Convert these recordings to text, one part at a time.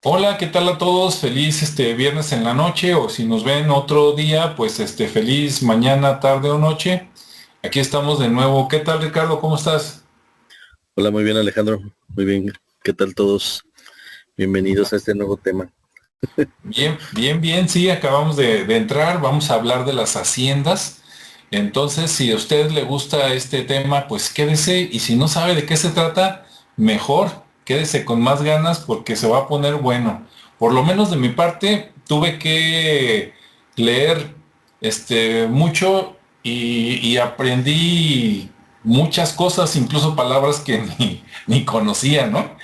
Hola, ¿qué tal a todos? Feliz viernes en la noche o si nos ven otro día, pues feliz mañana, tarde o noche. Aquí estamos de nuevo. ¿Qué tal, Ricardo? ¿Cómo estás? Hola, muy bien Alejandro, muy bien. ¿Qué tal todos? Bienvenidos a este nuevo tema. Bien, bien, bien. Sí, acabamos de entrar. Vamos a hablar de las haciendas. Entonces, si a usted le gusta este tema, pues quédese. Y si no sabe de qué se trata, mejor quédese con más ganas porque se va a poner bueno. Por lo menos de mi parte, tuve que leer mucho y aprendí muchas cosas, incluso palabras que ni conocía, ¿no?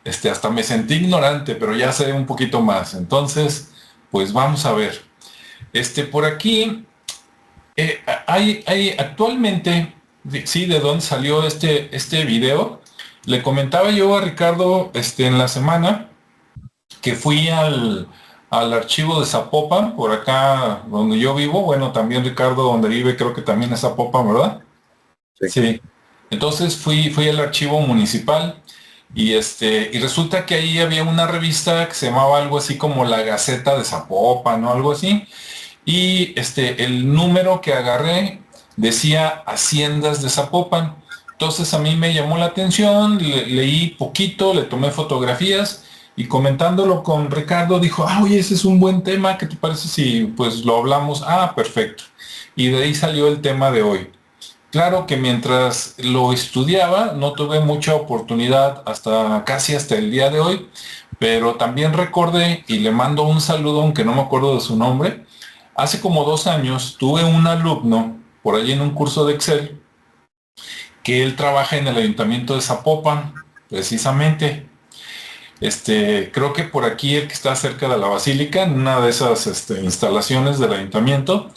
Hasta me sentí ignorante, pero ya sé un poquito más. Entonces, pues vamos a ver. Por aquí hay actualmente, sí, de dónde salió este video. Le comentaba yo a Ricardo, en la semana que fui al archivo de Zapopan, por acá donde yo vivo. Bueno, también Ricardo, donde vive, creo que también es Zapopan, ¿verdad? Sí. Sí. Entonces fui al archivo municipal y resulta que ahí había una revista que se llamaba algo así como La Gaceta de Zapopan o algo así. Y el número que agarré decía Haciendas de Zapopan. Entonces a mí me llamó la atención, leí poquito, le tomé fotografías y comentándolo con Ricardo dijo, oye, ese es un buen tema, ¿qué te parece si pues lo hablamos? Ah, perfecto. Y de ahí salió el tema de hoy. Claro que mientras lo estudiaba no tuve mucha oportunidad hasta casi hasta el día de hoy, pero también recordé y le mando un saludo, aunque no me acuerdo de su nombre. Hace como 2 años tuve un alumno por allí en un curso de Excel que él trabaja en el ayuntamiento de Zapopan, precisamente. Creo que por aquí el que está cerca de la basílica, en una de esas instalaciones del ayuntamiento,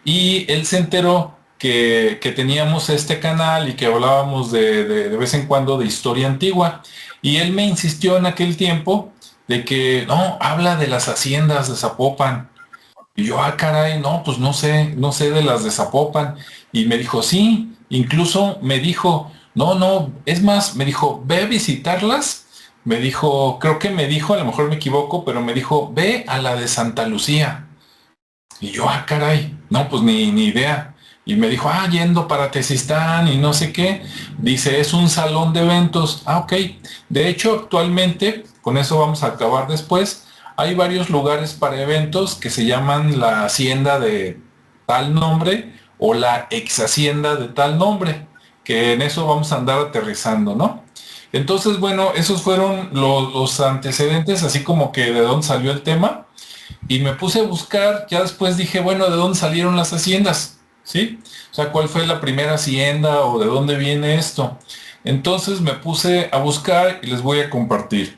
y él se enteró que teníamos este canal y que hablábamos de vez en cuando de historia antigua, y él me insistió en aquel tiempo de que, no, habla de las haciendas de Zapopan. Y yo, caray, no, pues no sé de las de Zapopan. Y me dijo, sí, incluso me dijo, no, no, es más, me dijo, ve a visitarlas. Me dijo, creo que me dijo, a lo mejor me equivoco, pero me dijo, ve a la de Santa Lucía. Y yo, caray, no, pues ni idea. Y me dijo, yendo para Tezistán y no sé qué. Dice, es un salón de eventos. Ok. De hecho, actualmente, con eso vamos a acabar después, hay varios lugares para eventos que se llaman la hacienda de tal nombre o la ex hacienda de tal nombre, que en eso vamos a andar aterrizando, ¿no? Entonces, bueno, esos fueron los antecedentes, así como que de dónde salió el tema. Y me puse a buscar, ya después dije, bueno, ¿de dónde salieron las haciendas? ¿Sí? O sea, ¿cuál fue la primera hacienda o de dónde viene esto? Entonces me puse a buscar y les voy a compartir.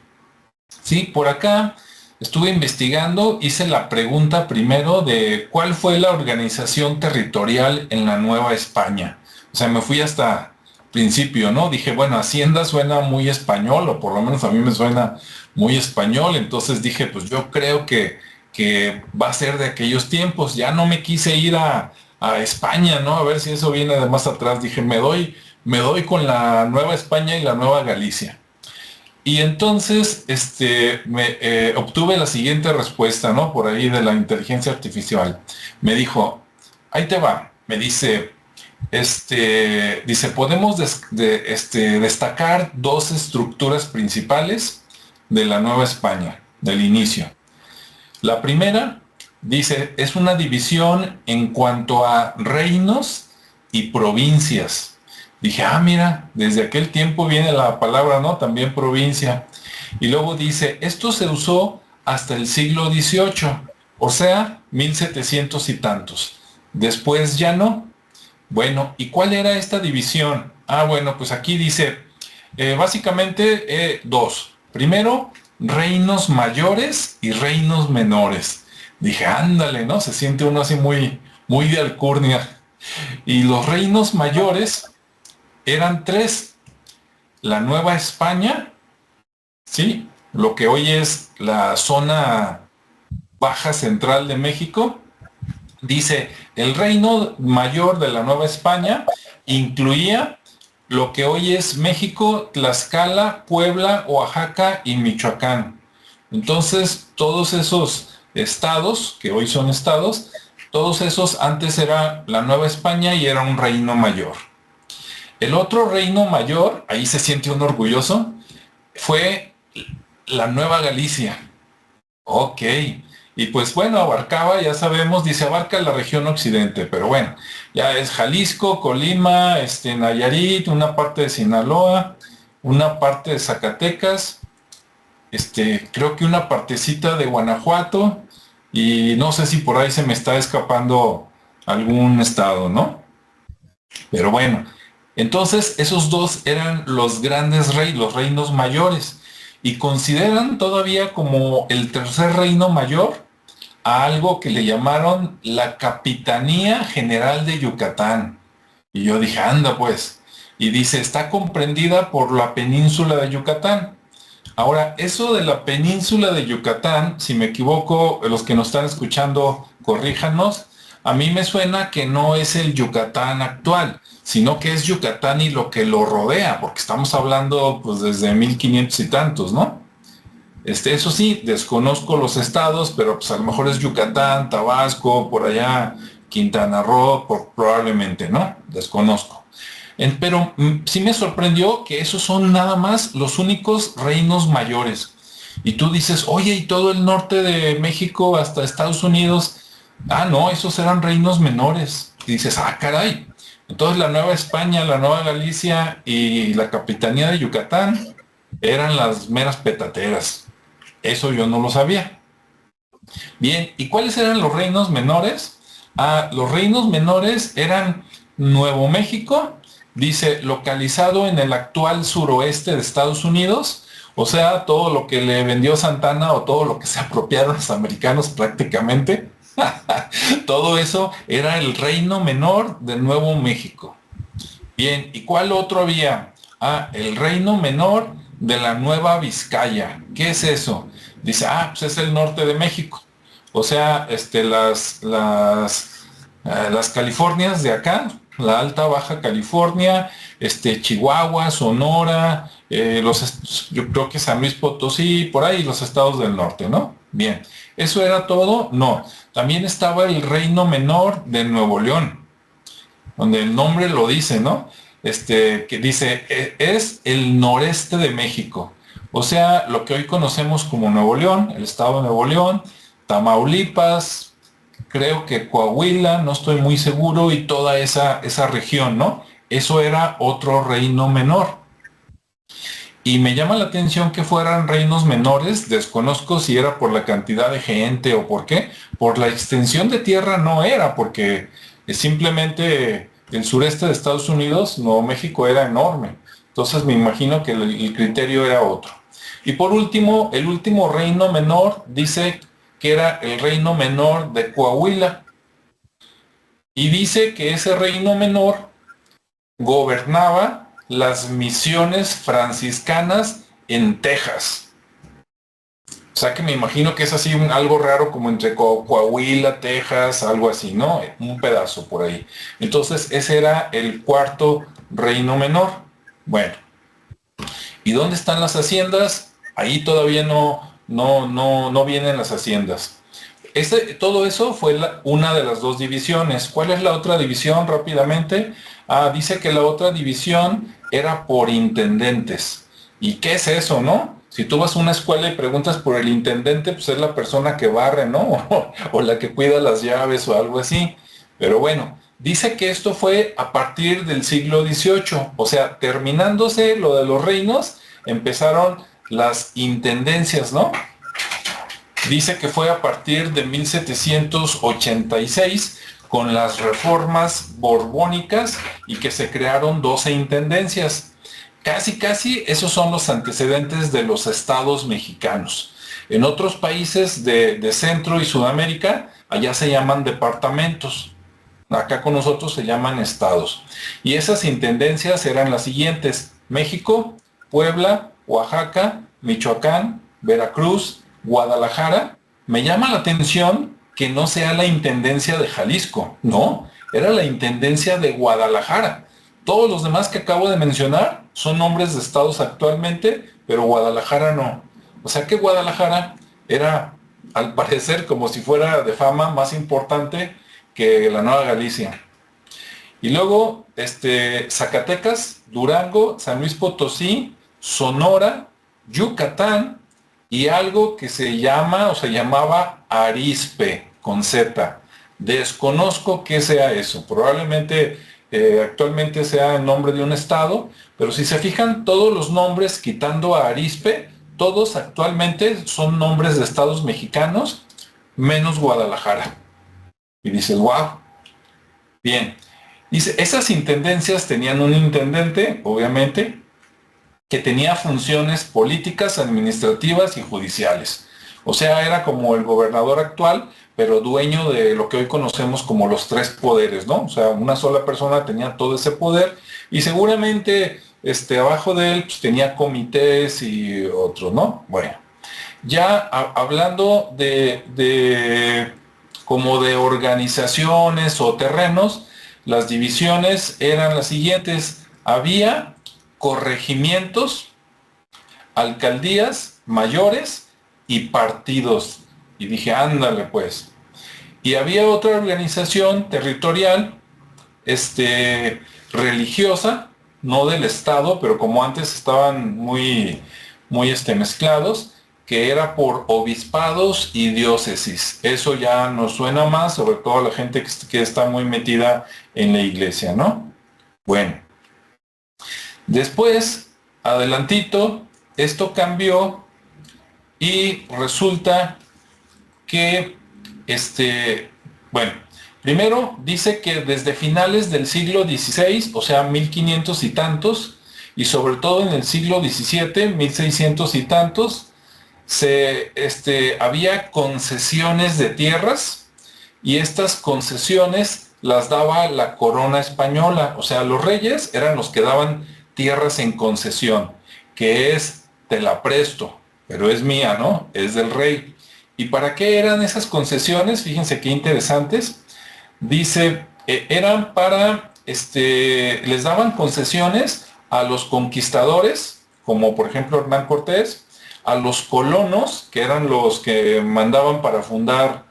Sí, por acá estuve investigando, hice la pregunta primero de cuál fue la organización territorial en la Nueva España. O sea, me fui hasta principio, ¿no? Dije, bueno, Hacienda suena muy español, o por lo menos a mí me suena muy español, entonces dije, pues yo creo que va a ser de aquellos tiempos. Ya no me quise ir a España, ¿no? A ver si eso viene de más atrás. Dije, me doy con la Nueva España y la Nueva Galicia. Y entonces, obtuve la siguiente respuesta, ¿no? Por ahí de la inteligencia artificial. Me dijo, ahí te va. Me dice, podemos destacar dos estructuras principales de la Nueva España, del inicio. La primera, dice, es una división en cuanto a reinos y provincias. Dije, mira, desde aquel tiempo viene la palabra, ¿no? También provincia. Y luego dice, esto se usó hasta el siglo XVIII, o sea, 1700 y tantos. Después ya no. Bueno, ¿y cuál era esta división? Bueno, pues aquí dice, básicamente dos. Primero, reinos mayores y reinos menores. Dije, ándale, ¿no? Se siente uno así muy, muy de alcurnia. Y los reinos mayores eran tres. La Nueva España, ¿sí? Lo que hoy es la zona baja central de México. Dice, el reino mayor de la Nueva España incluía lo que hoy es México, Tlaxcala, Puebla, Oaxaca y Michoacán. Entonces, todos esos estados, que hoy son estados, todos esos antes era la Nueva España y era un reino mayor. El otro reino mayor, ahí se siente uno orgulloso, fue la Nueva Galicia. Ok. Y pues bueno, abarcaba, ya sabemos, dice abarca la región occidente, pero bueno, ya es Jalisco, Colima, Nayarit, una parte de Sinaloa, una parte de Zacatecas, creo que una partecita de Guanajuato, y no sé si por ahí se me está escapando algún estado, ¿no? Pero bueno, entonces esos dos eran los grandes reyes, los reinos mayores, y consideran todavía como el tercer reino mayor a algo que le llamaron la Capitanía General de Yucatán. Y yo dije, anda pues. Y dice, está comprendida por la península de Yucatán. Ahora, eso de la península de Yucatán, si me equivoco, los que nos están escuchando, corríjanos, a mí me suena que no es el Yucatán actual, sino que es Yucatán y lo que lo rodea, porque estamos hablando pues desde 1500 y tantos, ¿no? Eso sí, desconozco los estados, pero pues a lo mejor es Yucatán, Tabasco, por allá, Quintana Roo, probablemente, ¿no? Desconozco. Pero sí me sorprendió que esos son nada más los únicos reinos mayores. Y tú dices, oye, ¿y todo el norte de México hasta Estados Unidos? Ah, no, esos eran reinos menores. Y dices, ah, caray. Entonces la Nueva España, la Nueva Galicia y la Capitanía de Yucatán eran las meras petateras. Eso yo no lo sabía. Bien, ¿y cuáles eran los reinos menores? Ah, los reinos menores eran Nuevo México, dice, localizado en el actual suroeste de Estados Unidos, o sea, todo lo que le vendió Santana o todo lo que se apropiaron los americanos prácticamente, todo eso era el reino menor de Nuevo México. Bien, ¿y cuál otro había? Ah, el reino menor de la Nueva Vizcaya. ¿Qué es eso? Dice, ah, pues es el norte de México. O sea, las Californias de acá, la Alta Baja California, Chihuahua, Sonora, yo creo que San Luis Potosí, por ahí los estados del norte, ¿no? Bien, ¿eso era todo? No, también estaba el reino menor de Nuevo León, donde el nombre lo dice, ¿no? Que dice, es el noreste de México. O sea, lo que hoy conocemos como Nuevo León, el estado de Nuevo León, Tamaulipas, creo que Coahuila, no estoy muy seguro, y toda esa región, ¿no? Eso era otro reino menor. Y me llama la atención que fueran reinos menores, desconozco si era por la cantidad de gente o por qué, por la extensión de tierra no era, porque simplemente el sureste de Estados Unidos, Nuevo México era enorme, entonces me imagino que el criterio era otro. Y por último, el último reino menor dice que era el reino menor de Coahuila, y dice que ese reino menor gobernaba las misiones franciscanas en Texas. O sea que me imagino que es así algo raro como entre Coahuila, Texas, algo así, ¿no? Un pedazo por ahí. Entonces ese era el cuarto reino menor. Bueno, ¿y dónde están las haciendas? Ahí todavía no vienen las haciendas. Todo eso fue una de las dos divisiones. ¿Cuál es la otra división rápidamente? Ah, dice que la otra división era por intendentes. ¿Y qué es eso, no? Si tú vas a una escuela y preguntas por el intendente, pues es la persona que barre, ¿no? O la que cuida las llaves o algo así. Pero bueno, dice que esto fue a partir del siglo XVIII. O sea, terminándose lo de los reinos, empezaron las intendencias, ¿no? Dice que fue a partir de 1786 con las reformas borbónicas y que se crearon 12 intendencias. Casi esos son los antecedentes de los estados mexicanos. En otros países de Centro y Sudamérica, allá se llaman departamentos. Acá con nosotros se llaman estados. Y esas intendencias eran las siguientes: México, Puebla, Oaxaca, Michoacán, Veracruz, Guadalajara. Me llama la atención que no sea la intendencia de Jalisco, no, era la intendencia de Guadalajara. Todos los demás que acabo de mencionar son nombres de estados actualmente, pero Guadalajara no. O sea que Guadalajara era, al parecer, como si fuera de fama más importante que la Nueva Galicia. Y luego, Zacatecas, Durango, San Luis Potosí, Sonora, Yucatán y algo que se llama o se llamaba Arizpe, con Z. Desconozco qué sea eso. Probablemente actualmente sea el nombre de un estado, pero si se fijan, todos los nombres, quitando a Arizpe, todos actualmente son nombres de estados mexicanos, menos Guadalajara. Y dices, wow, bien. Dice, esas intendencias tenían un intendente, obviamente, que tenía funciones políticas, administrativas y judiciales. O sea, era como el gobernador actual, pero dueño de lo que hoy conocemos como los tres poderes, ¿no? O sea, una sola persona tenía todo ese poder y seguramente abajo de él pues, tenía comités y otros, ¿no? Bueno, ya hablando como de organizaciones o terrenos, las divisiones eran las siguientes. Había corregimientos, alcaldías mayores y partidos. Y dije, ándale pues. Y había otra organización territorial, religiosa, no del Estado, pero como antes estaban muy mezclados, que era por obispados y diócesis. Eso ya nos suena más, sobre todo a la gente que está muy metida en la iglesia, ¿no? Bueno. Después, adelantito, esto cambió y resulta que, bueno, primero dice que desde finales del siglo XVI, o sea, 1500 y tantos, y sobre todo en el siglo XVII, 1600 y tantos, había concesiones de tierras y estas concesiones las daba la corona española, o sea, los reyes eran los que daban tierras en concesión, que es, te la presto, pero es mía, ¿no? Es del rey. ¿Y para qué eran esas concesiones? Fíjense qué interesantes. Dice, eran para, les daban concesiones a los conquistadores, como por ejemplo Hernán Cortés, a los colonos, que eran los que mandaban para fundar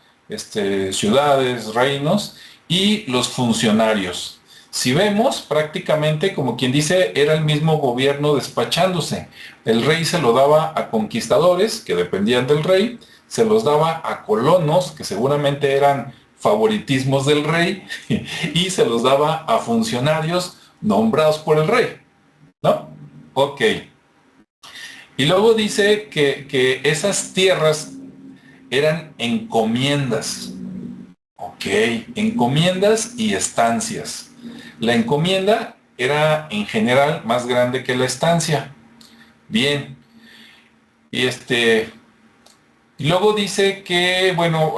ciudades, reinos, y los funcionarios. Si vemos, prácticamente, como quien dice, era el mismo gobierno despachándose. El rey se lo daba a conquistadores, que dependían del rey, se los daba a colonos, que seguramente eran favoritismos del rey, y se los daba a funcionarios nombrados por el rey, ¿no? Ok. Y luego dice que esas tierras eran encomiendas. Ok, encomiendas y estancias. La encomienda era en general más grande que la estancia. Bien. Y luego dice que, bueno,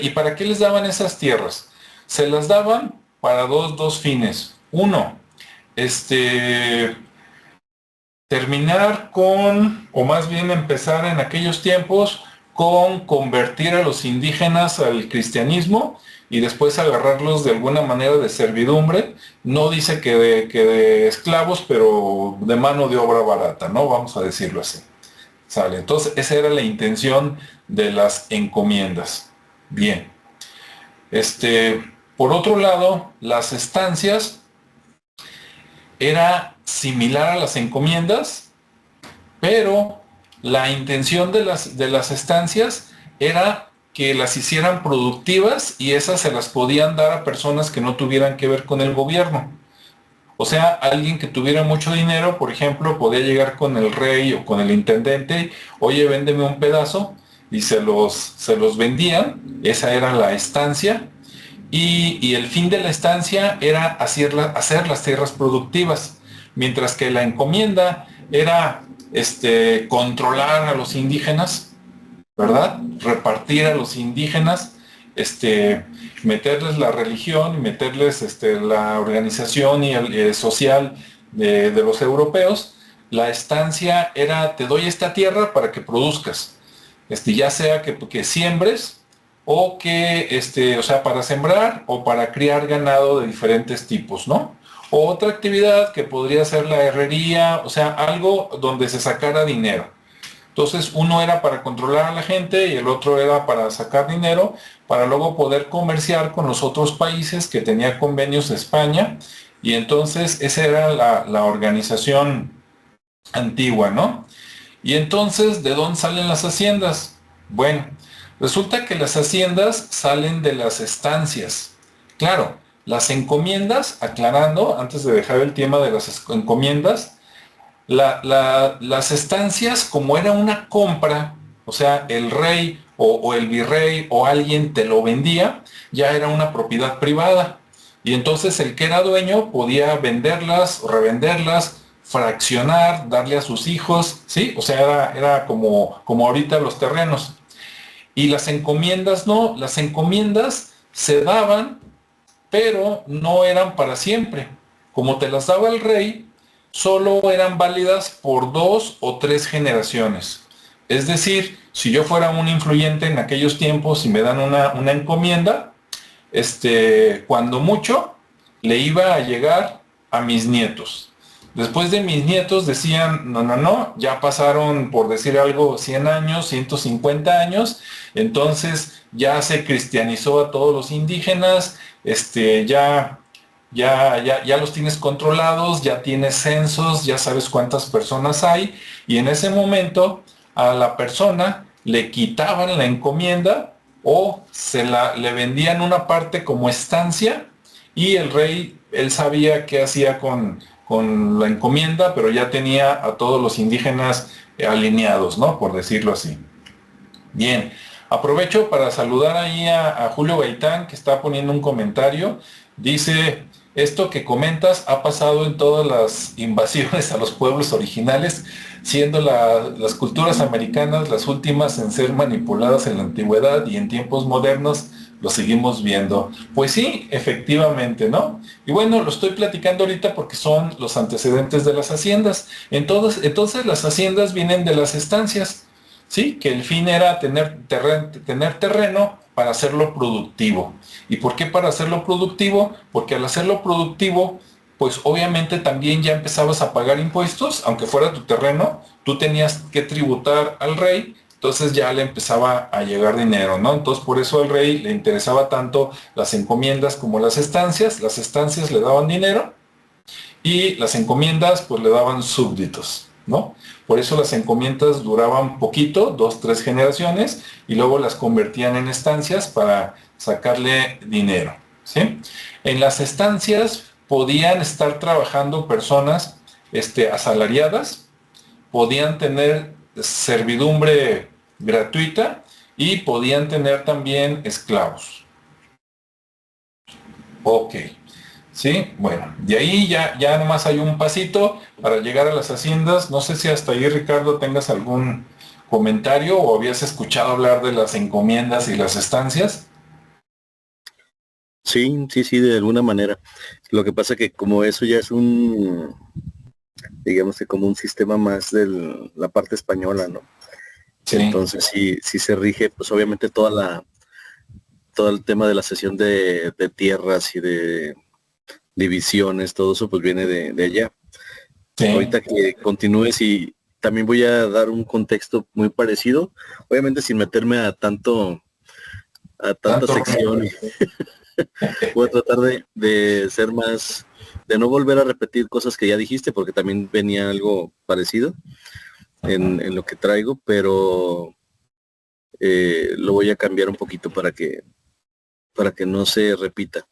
¿y para qué les daban esas tierras? Se las daban para dos fines. Uno, terminar con, o más bien empezar en aquellos tiempos, con convertir a los indígenas al cristianismo y después agarrarlos de alguna manera de servidumbre. No dice que de esclavos, pero de mano de obra barata, ¿no? Vamos a decirlo así. ¿Sale? Entonces, esa era la intención de las encomiendas. Bien. Por otro lado, las estancias era similar a las encomiendas, pero la intención de las estancias era que las hicieran productivas y esas se las podían dar a personas que no tuvieran que ver con el gobierno. O sea, alguien que tuviera mucho dinero, por ejemplo, podía llegar con el rey o con el intendente, oye, véndeme un pedazo, y se los vendían, esa era la estancia, y el fin de la estancia era hacer las tierras productivas, mientras que la encomienda era controlar a los indígenas, ¿verdad? Repartir a los indígenas, meterles la religión y meterles la organización y el social de los europeos. La estancia era, te doy esta tierra para que produzcas, ya sea que siembres o que, o sea, para sembrar o para criar ganado de diferentes tipos, ¿no? O otra actividad que podría ser la herrería, o sea, algo donde se sacara dinero. Entonces uno era para controlar a la gente y el otro era para sacar dinero, para luego poder comerciar con los otros países que tenía convenios de España. Y entonces esa era la organización antigua, ¿no? Y entonces, ¿de dónde salen las haciendas? Bueno, resulta que las haciendas salen de las estancias. Claro, las encomiendas, aclarando, antes de dejar el tema de las encomiendas, las estancias, como era una compra, o sea, el rey o el virrey o alguien te lo vendía, ya era una propiedad privada. Y entonces el que era dueño podía venderlas, revenderlas, fraccionar, darle a sus hijos, ¿sí? O sea, era como ahorita los terrenos. Y las encomiendas no, las encomiendas se daban, pero no eran para siempre. Como te las daba el rey, solo eran válidas por 2 o 3 generaciones. Es decir, si yo fuera un influyente en aquellos tiempos y me dan una encomienda, cuando mucho, le iba a llegar a mis nietos. Después de mis nietos decían, no, no, no, ya pasaron, por decir algo, 100 años, 150 años, entonces ya se cristianizó a todos los indígenas, ya los tienes controlados, ya tienes censos, ya sabes cuántas personas hay, y en ese momento a la persona le quitaban la encomienda o le vendían una parte como estancia y el rey, él sabía qué hacía con la encomienda, pero ya tenía a todos los indígenas alineados, ¿no? Por decirlo así. Bien, aprovecho para saludar ahí a Julio Gaitán, que está poniendo un comentario. Dice, esto que comentas ha pasado en todas las invasiones a los pueblos originales, siendo las culturas americanas las últimas en ser manipuladas en la antigüedad y en tiempos modernos lo seguimos viendo. Pues sí, efectivamente, ¿no? Y bueno, lo estoy platicando ahorita porque son los antecedentes de las haciendas. Entonces las haciendas vienen de las estancias. Sí, que el fin era tener terreno para hacerlo productivo. ¿Y por qué para hacerlo productivo? Porque al hacerlo productivo, pues obviamente también ya empezabas a pagar impuestos, aunque fuera tu terreno, tú tenías que tributar al rey, entonces ya le empezaba a llegar dinero, ¿no? Entonces por eso al rey le interesaba tanto las encomiendas como las estancias le daban dinero y las encomiendas pues le daban súbditos, ¿no? Por eso las encomiendas duraban poquito, 2, 3 generaciones, y luego las convertían en estancias para sacarle dinero, ¿sí? En las estancias podían estar trabajando personas asalariadas, podían tener servidumbre gratuita y podían tener también esclavos. Ok. Sí, bueno, de ahí ya nomás hay un pasito para llegar a las haciendas. No sé si hasta ahí, Ricardo, tengas algún comentario o habías escuchado hablar de las encomiendas y las estancias. Sí, sí, sí, de alguna manera. Lo que pasa que como eso ya es digamos que como un sistema más de la parte española, ¿no? Sí, Entonces sí se rige, pues obviamente todo el tema de la cesión de tierras y de divisiones, todo eso pues viene de allá. sí, Ahorita que continúes y también voy a dar un contexto muy parecido, obviamente sin meterme a tanta tanto sección. Voy a tratar de ser más, de no volver a repetir cosas que ya dijiste, porque también venía algo parecido en lo que traigo, pero lo voy a cambiar un poquito para que no se repita.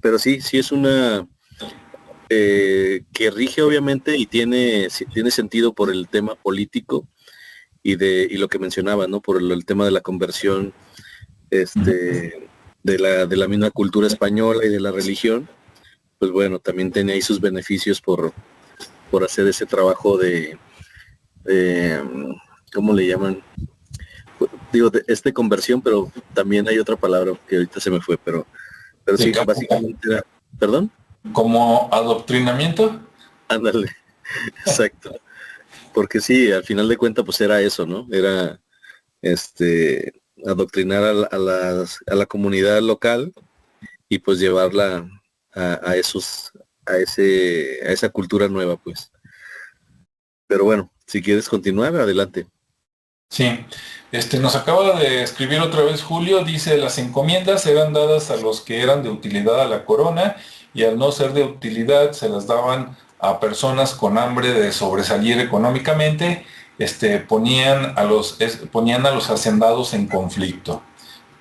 Pero sí es una que rige obviamente y tiene sentido por el tema político y lo que mencionaba, ¿no? Por el tema de la conversión de la misma cultura española y de la religión, pues bueno, también tiene ahí sus beneficios por hacer ese trabajo de, ¿cómo le llaman? Digo, de conversión, pero también hay otra palabra que ahorita se me fue, pero de sí, básicamente era, perdón, como adoctrinamiento. ándale, exacto, porque sí, al final de cuentas, pues era eso, ¿no? Era, adoctrinar a la comunidad local y pues llevarla a esos, a esa cultura nueva, pues. Pero bueno, si quieres continuar, adelante. Sí, nos acaba de escribir otra vez Julio, dice, las encomiendas eran dadas a los que eran de utilidad a la corona y al no ser de utilidad se las daban a personas con hambre de sobresalir económicamente, ponían a los hacendados en conflicto.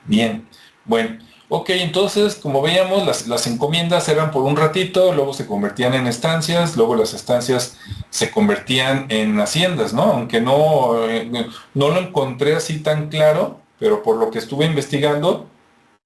Bien, bueno, ok, entonces como veíamos, las encomiendas eran por un ratito, luego se convertían en estancias, luego las estancias se convertían en haciendas, ¿no? Aunque no lo encontré así tan claro, pero por lo que estuve investigando,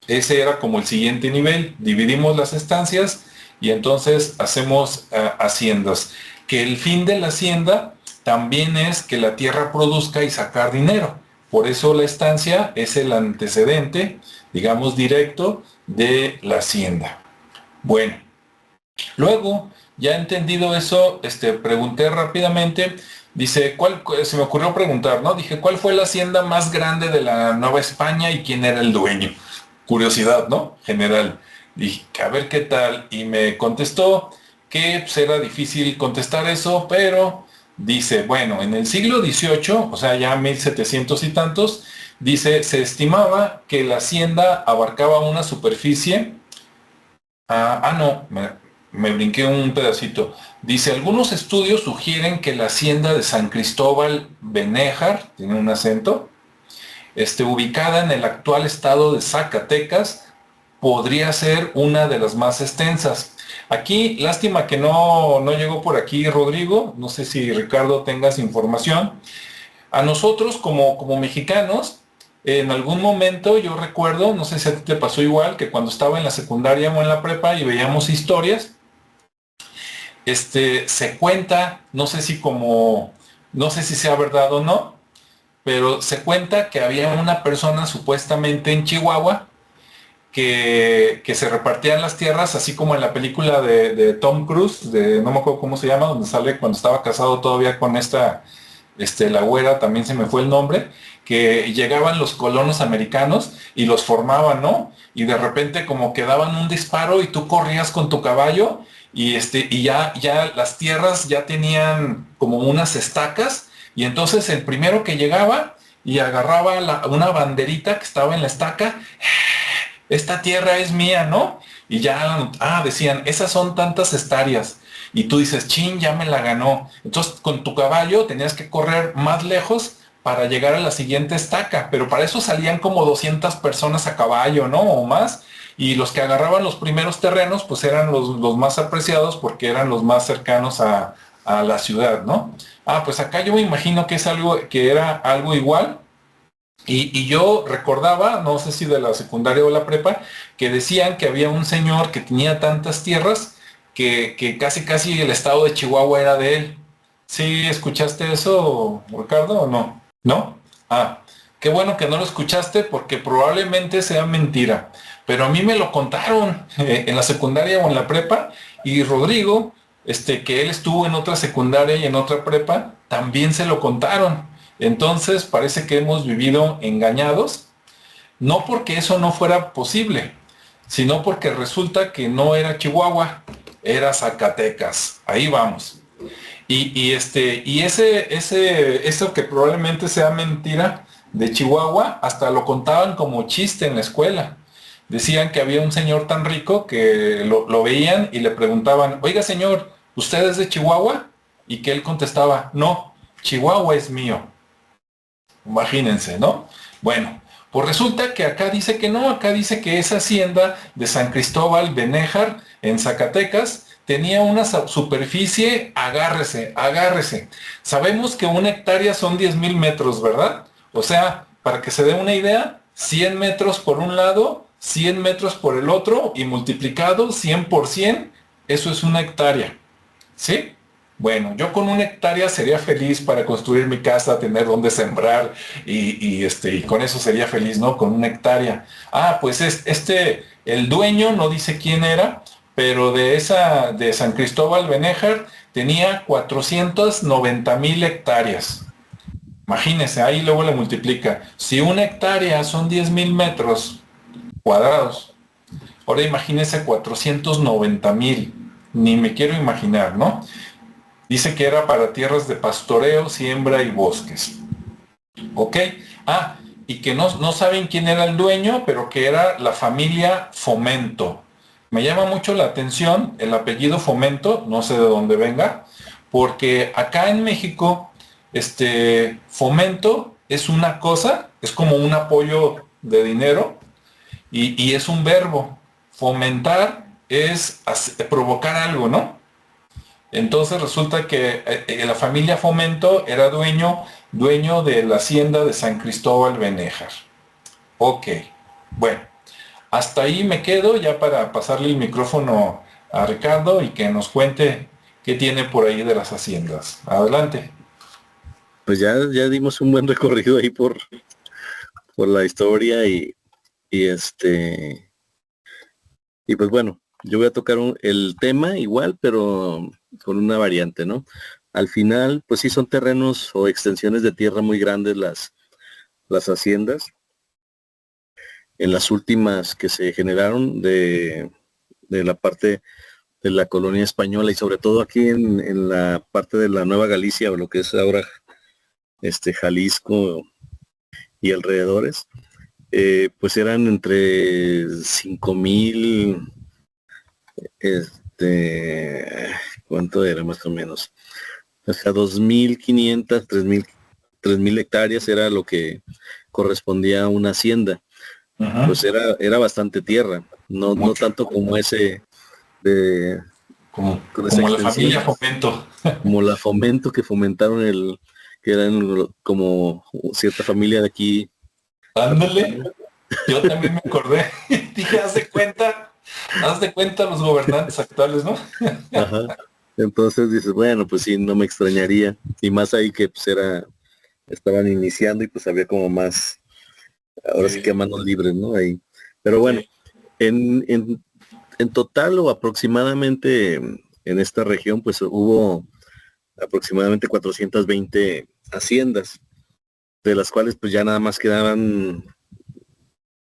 ese era como el siguiente nivel. Dividimos las estancias y entonces hacemos haciendas. Que el fin de la hacienda también es que la tierra produzca y sacar dinero. Por eso la estancia es el antecedente, digamos, directo de la hacienda. Bueno, luego, ya entendido eso, pregunté rápidamente, dice, se me ocurrió preguntar, ¿no? Dije, ¿cuál fue la hacienda más grande de la Nueva España y quién era el dueño? Curiosidad, ¿no? General. Dije, a ver qué tal. Y me contestó que pues, era difícil contestar eso, pero dice, bueno, en el siglo XVIII, o sea, ya 1700 y tantos, dice, se estimaba que la hacienda abarcaba una superficie. No, me brinqué un pedacito. Dice, algunos estudios sugieren que la hacienda de San Cristóbal Benéjar, tiene un acento, ubicada en el actual estado de Zacatecas, podría ser una de las más extensas. Aquí, lástima que no llegó por aquí Rodrigo, no sé si Ricardo tengas información. A nosotros como mexicanos, en algún momento yo recuerdo, no sé si a ti te pasó igual, que cuando estaba en la secundaria o en la prepa y veíamos historias, se cuenta, no sé si sea verdad o no, pero se cuenta que había una persona supuestamente en Chihuahua que se repartían las tierras, así como en la película de Tom Cruise, no me acuerdo cómo se llama, donde sale cuando estaba casado todavía con la güera, también se me fue el nombre, que llegaban los colonos americanos y los formaban, ¿no? Y de repente como que daban un disparo y tú corrías con tu caballo y ya las tierras ya tenían como unas estacas y entonces el primero que llegaba y agarraba una banderita que estaba en la estaca, esta tierra es mía, ¿no? Y ya, decían, esas son tantas hectáreas. Y tú dices, chin, ya me la ganó. Entonces, con tu caballo tenías que correr más lejos para llegar a la siguiente estaca. Pero para eso salían como 200 personas a caballo, ¿no? O más. Y los que agarraban los primeros terrenos, pues eran los más apreciados porque eran los más cercanos a la ciudad, ¿no? Pues acá yo me imagino que es algo, que era algo igual. Y yo recordaba, no sé si de la secundaria o la prepa, que decían que había un señor que tenía tantas tierras que casi el estado de Chihuahua era de él. ¿Sí escuchaste eso, Ricardo, o no? ¿No? Qué bueno que no lo escuchaste porque probablemente sea mentira. Pero a mí me lo contaron en la secundaria o en la prepa y Rodrigo, que él estuvo en otra secundaria y en otra prepa, también se lo contaron. Entonces parece que hemos vivido engañados, no porque eso no fuera posible, sino porque resulta que no era Chihuahua, era Zacatecas. Ahí vamos. Eso que probablemente sea mentira de Chihuahua, hasta lo contaban como chiste en la escuela. Decían que había un señor tan rico que lo veían y le preguntaban, oiga señor, ¿usted es de Chihuahua? Y que él contestaba, no, Chihuahua es mío. Imagínense, ¿no? Bueno, pues resulta que acá dice que no, acá dice que esa hacienda de San Cristóbal Benéjar en Zacatecas tenía una superficie, agárrese. Sabemos que una hectárea son 10,000 metros, ¿verdad? O sea, para que se dé una idea, 100 metros por un lado, 100 metros por el otro y multiplicado 100 por 100, eso es una hectárea, ¿sí? Bueno, yo con una hectárea sería feliz para construir mi casa, tener donde sembrar y con eso sería feliz, ¿no? Con una hectárea. Pues el dueño no dice quién era, pero de San Cristóbal Benéjar tenía 490,000 hectáreas. Imagínense, ahí luego le multiplica. Si una hectárea son 10,000 metros cuadrados, ahora imagínense 490,000. Ni me quiero imaginar, ¿no? Dice que era para tierras de pastoreo, siembra y bosques. Ok. Ah, y que no saben quién era el dueño, pero que era la familia Fomento. Me llama mucho la atención el apellido Fomento, no sé de dónde venga, porque acá en México, Fomento es una cosa, es como un apoyo de dinero y es un verbo. Fomentar es provocar algo, ¿no? Entonces resulta que la familia Fomento era dueño de la hacienda de San Cristóbal Benéjar. Ok, bueno, hasta ahí me quedo ya para pasarle el micrófono a Ricardo y que nos cuente qué tiene por ahí de las haciendas. Adelante. Pues ya dimos un buen recorrido ahí por la historia y y pues bueno, yo voy a tocar el tema igual, pero con una variante, ¿no? Al final, pues sí son terrenos o extensiones de tierra muy grandes las haciendas. En las últimas que se generaron de la parte de la colonia española y sobre todo aquí en la parte de la Nueva Galicia o lo que es ahora Jalisco y alrededores, pues eran entre 5,000, ¿cuánto era más o menos? O sea, 2,500, 3,000 hectáreas era lo que correspondía a una hacienda. Ujú. Pues era bastante tierra, no Mucho. tanto como ese de con esa Como la extensión, familia Fomento. como la Fomento que fomentaron que eran como cierta familia de aquí Ándale, africana. yo también me acordé. Dije, haz de cuenta los gobernantes actuales, ¿no? Ajá. Entonces dices, bueno, pues sí, no me extrañaría. Y más ahí que pues estaban iniciando y pues había como más, ahora sí que Sí, manos libres, ¿no? Ahí. Pero bueno, sí. en, en, en total o aproximadamente en esta región, pues hubo aproximadamente 420 haciendas, de las cuales pues ya nada más quedaban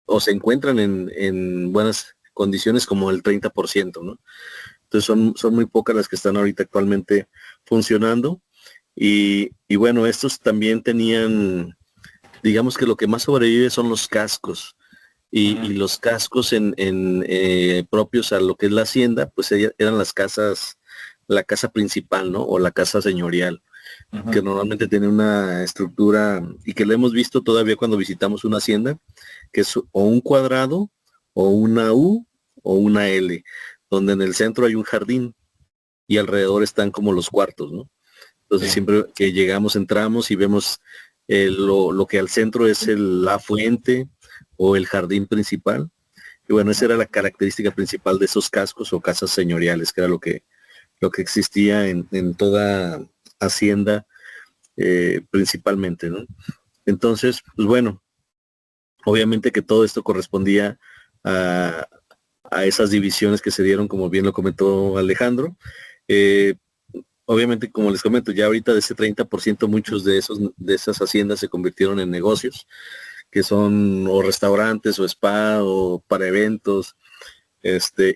o se encuentran en buenas condiciones como el 30%, ¿no? Entonces son muy pocas las que están ahorita actualmente funcionando. Y bueno, estos también tenían, digamos que lo que más sobrevive son los cascos. Y Ujú, los cascos propios a lo que es la hacienda, pues eran las casas, la casa principal, ¿no? O la casa señorial, que ujú. normalmente tiene una estructura y que lo hemos visto todavía cuando visitamos una hacienda, que es o un cuadrado, o una U, o una L, donde en el centro hay un jardín y alrededor están como los cuartos, ¿no? Entonces Sí. siempre que llegamos, entramos y vemos lo que al centro es la fuente o el jardín principal. Y bueno, esa era la característica principal de esos cascos o casas señoriales, que era lo que existía en toda hacienda principalmente, ¿no? Entonces, pues bueno, obviamente que todo esto correspondía a, a esas divisiones que se dieron, como bien lo comentó Alejandro. Eh, Obviamente, como les comento, ya ahorita de ese 30%, muchos de esas haciendas se convirtieron en negocios, que son o restaurantes o spa o para eventos,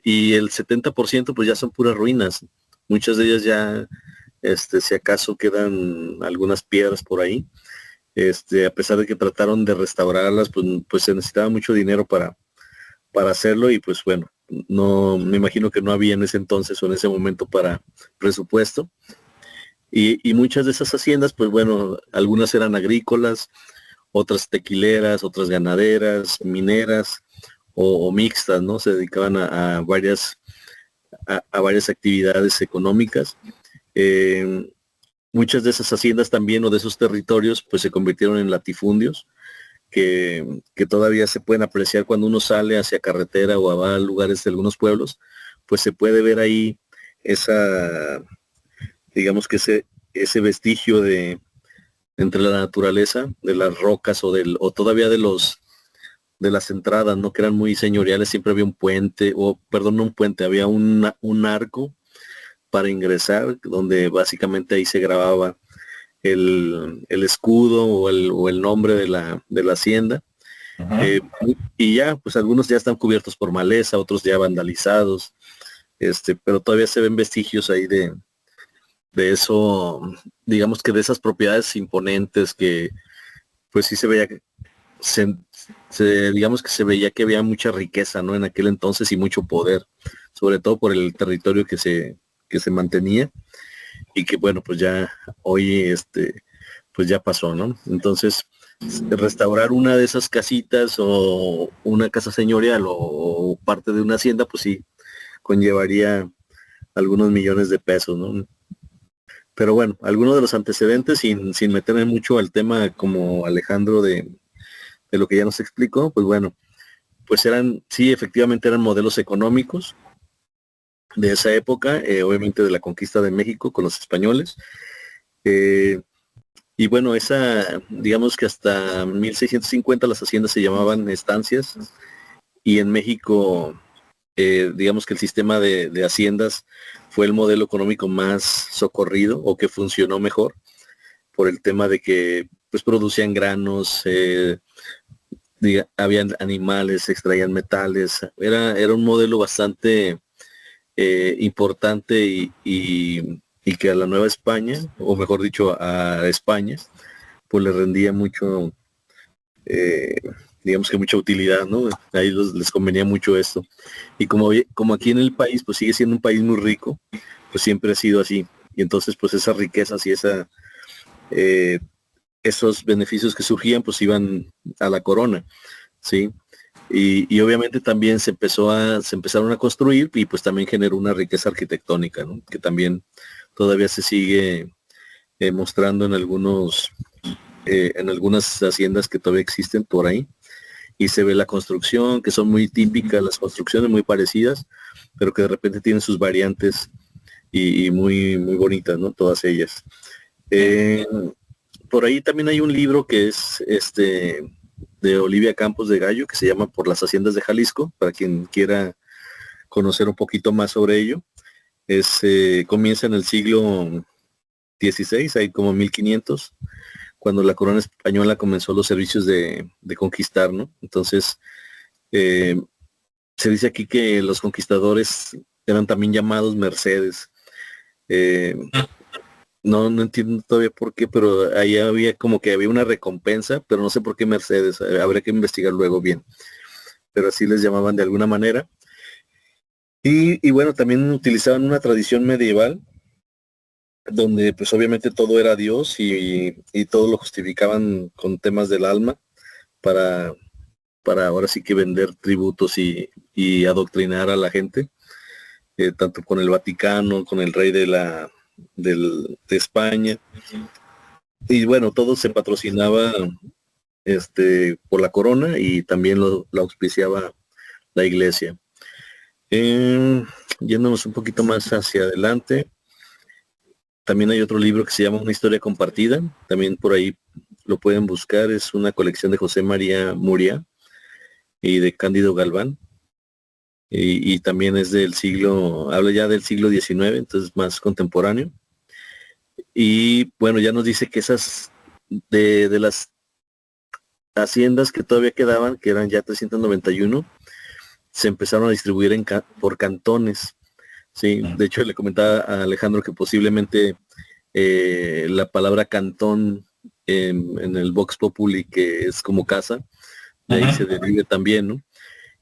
y el 70% pues ya son puras ruinas. Muchas de ellas ya, si acaso quedan algunas piedras por ahí, a pesar de que trataron de restaurarlas, pues se necesitaba mucho dinero para hacerlo y pues bueno, no, me imagino que no había en ese entonces o en ese momento para presupuesto. Y muchas de esas haciendas, pues bueno, algunas eran agrícolas, otras tequileras, otras ganaderas, mineras o mixtas, ¿no? Se dedicaban a varias actividades económicas. Eh, Muchas de esas haciendas también o de esos territorios, pues se convirtieron en latifundios que todavía se pueden apreciar cuando uno sale hacia carretera o va a lugares de algunos pueblos, pues se puede ver ahí esa, digamos que ese vestigio de entre la naturaleza, de las rocas o todavía de las entradas, ¿no? Que eran muy señoriales, siempre había un puente, o perdón, no un puente, había un arco para ingresar, donde básicamente ahí se grababa el escudo o el nombre de la hacienda. Ujú. Eh, y ya, pues algunos ya están cubiertos por maleza, otros ya vandalizados, pero todavía se ven vestigios ahí de eso, digamos que de esas propiedades imponentes pues sí se veía, se, digamos que se veía que había mucha riqueza, ¿no? En aquel entonces y mucho poder, sobre todo por el territorio que se mantenía y que bueno, pues ya hoy pues ya pasó, ¿no? Entonces, restaurar una de esas casitas o una casa señorial o parte de una hacienda, pues sí, conllevaría algunos millones de pesos, ¿no? Pero bueno, algunos de los antecedentes, sin meterme mucho al tema como Alejandro de lo que ya nos explicó, pues bueno, pues eran, sí, efectivamente eran modelos económicos de esa época, obviamente de la conquista de México con los españoles. eh, y bueno, digamos que hasta 1650 las haciendas se llamaban estancias y en México, digamos que el sistema de haciendas fue el modelo económico más socorrido o que funcionó mejor por el tema de que pues producían granos, habían animales, extraían metales, era un modelo bastante importante y que a la Nueva España, o mejor dicho, a España, pues le rendía mucho, eh, digamos que mucha utilidad, ¿no? A ellos les convenía mucho esto. Y como aquí en el país, pues sigue siendo un país muy rico, pues siempre ha sido así. Y entonces, pues esas riquezas y eh, esos beneficios que surgían, pues iban a la corona, ¿sí? Y obviamente también se empezaron a construir y pues también generó una riqueza arquitectónica, ¿no? Que también todavía se sigue mostrando en algunas haciendas que todavía existen por ahí. Y se ve la construcción, que son muy típicas, las construcciones muy parecidas, pero que de repente tienen sus variantes y muy, muy bonitas, ¿no? Todas ellas. Eh, por ahí también hay un libro que es de Olivia Campos de Gallo, que se llama Por las Haciendas de Jalisco, para quien quiera conocer un poquito más sobre ello. Comienza en el siglo XVI, hay como 1500, cuando la corona española comenzó los servicios de conquistar, ¿no? Entonces, eh, se dice aquí que los conquistadores eran también llamados mercedes. Eh, no entiendo todavía por qué, pero ahí había como que había una recompensa, pero no sé por qué Mercedes, habría que investigar luego bien, pero así les llamaban de alguna manera. Y bueno, también utilizaban una tradición medieval, donde pues obviamente todo era Dios y todo lo justificaban con temas del alma para, para ahora sí que vender tributos y adoctrinar a la gente, tanto con el Vaticano, con el rey de España. Y bueno, todo se patrocinaba por la corona y también lo auspiciaba la iglesia. Yéndonos un poquito más hacia adelante, también hay otro libro que se llama Una historia compartida, también por ahí lo pueden buscar, es una colección de José María Muria y de Cándido Galván, y también es habla ya del siglo XIX, entonces más contemporáneo. Y bueno, ya nos dice que esas de las haciendas que todavía quedaban, que eran ya 391, se empezaron a distribuir por cantones. Sí, de hecho le comentaba a Alejandro que posiblemente la palabra cantón en el Vox Populi, que es como casa, de ahí se derive también, ¿no?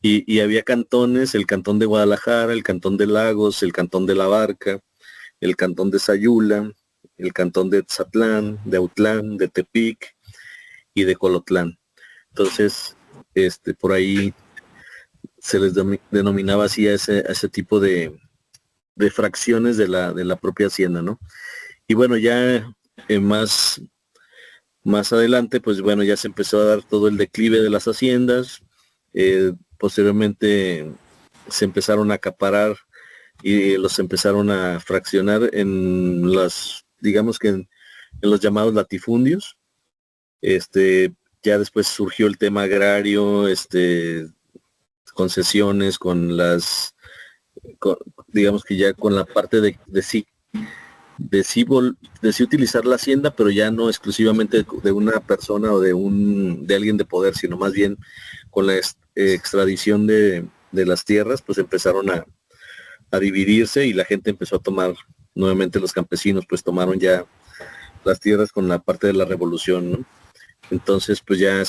Y había cantones, el cantón de Guadalajara, el cantón de Lagos, el cantón de La Barca, el cantón de Sayula, el cantón de Tzatlán, de Autlán, de Tepic y de Colotlán. Entonces, por ahí se les denominaba así a ese tipo de fracciones de la propia hacienda, ¿no? Y bueno, ya más adelante, pues bueno, ya se empezó a dar todo el declive de las haciendas, posteriormente se empezaron a acaparar y los empezaron a fraccionar en digamos que en los llamados latifundios. Ya después surgió el tema agrario, concesiones digamos que ya con la parte de sí utilizar la hacienda, pero ya no exclusivamente de una persona o de alguien de poder, sino más bien con la extradición de las tierras, pues empezaron a dividirse y la gente empezó a tomar, nuevamente los campesinos pues tomaron ya las tierras con la parte de la revolución, ¿no? Entonces, pues ya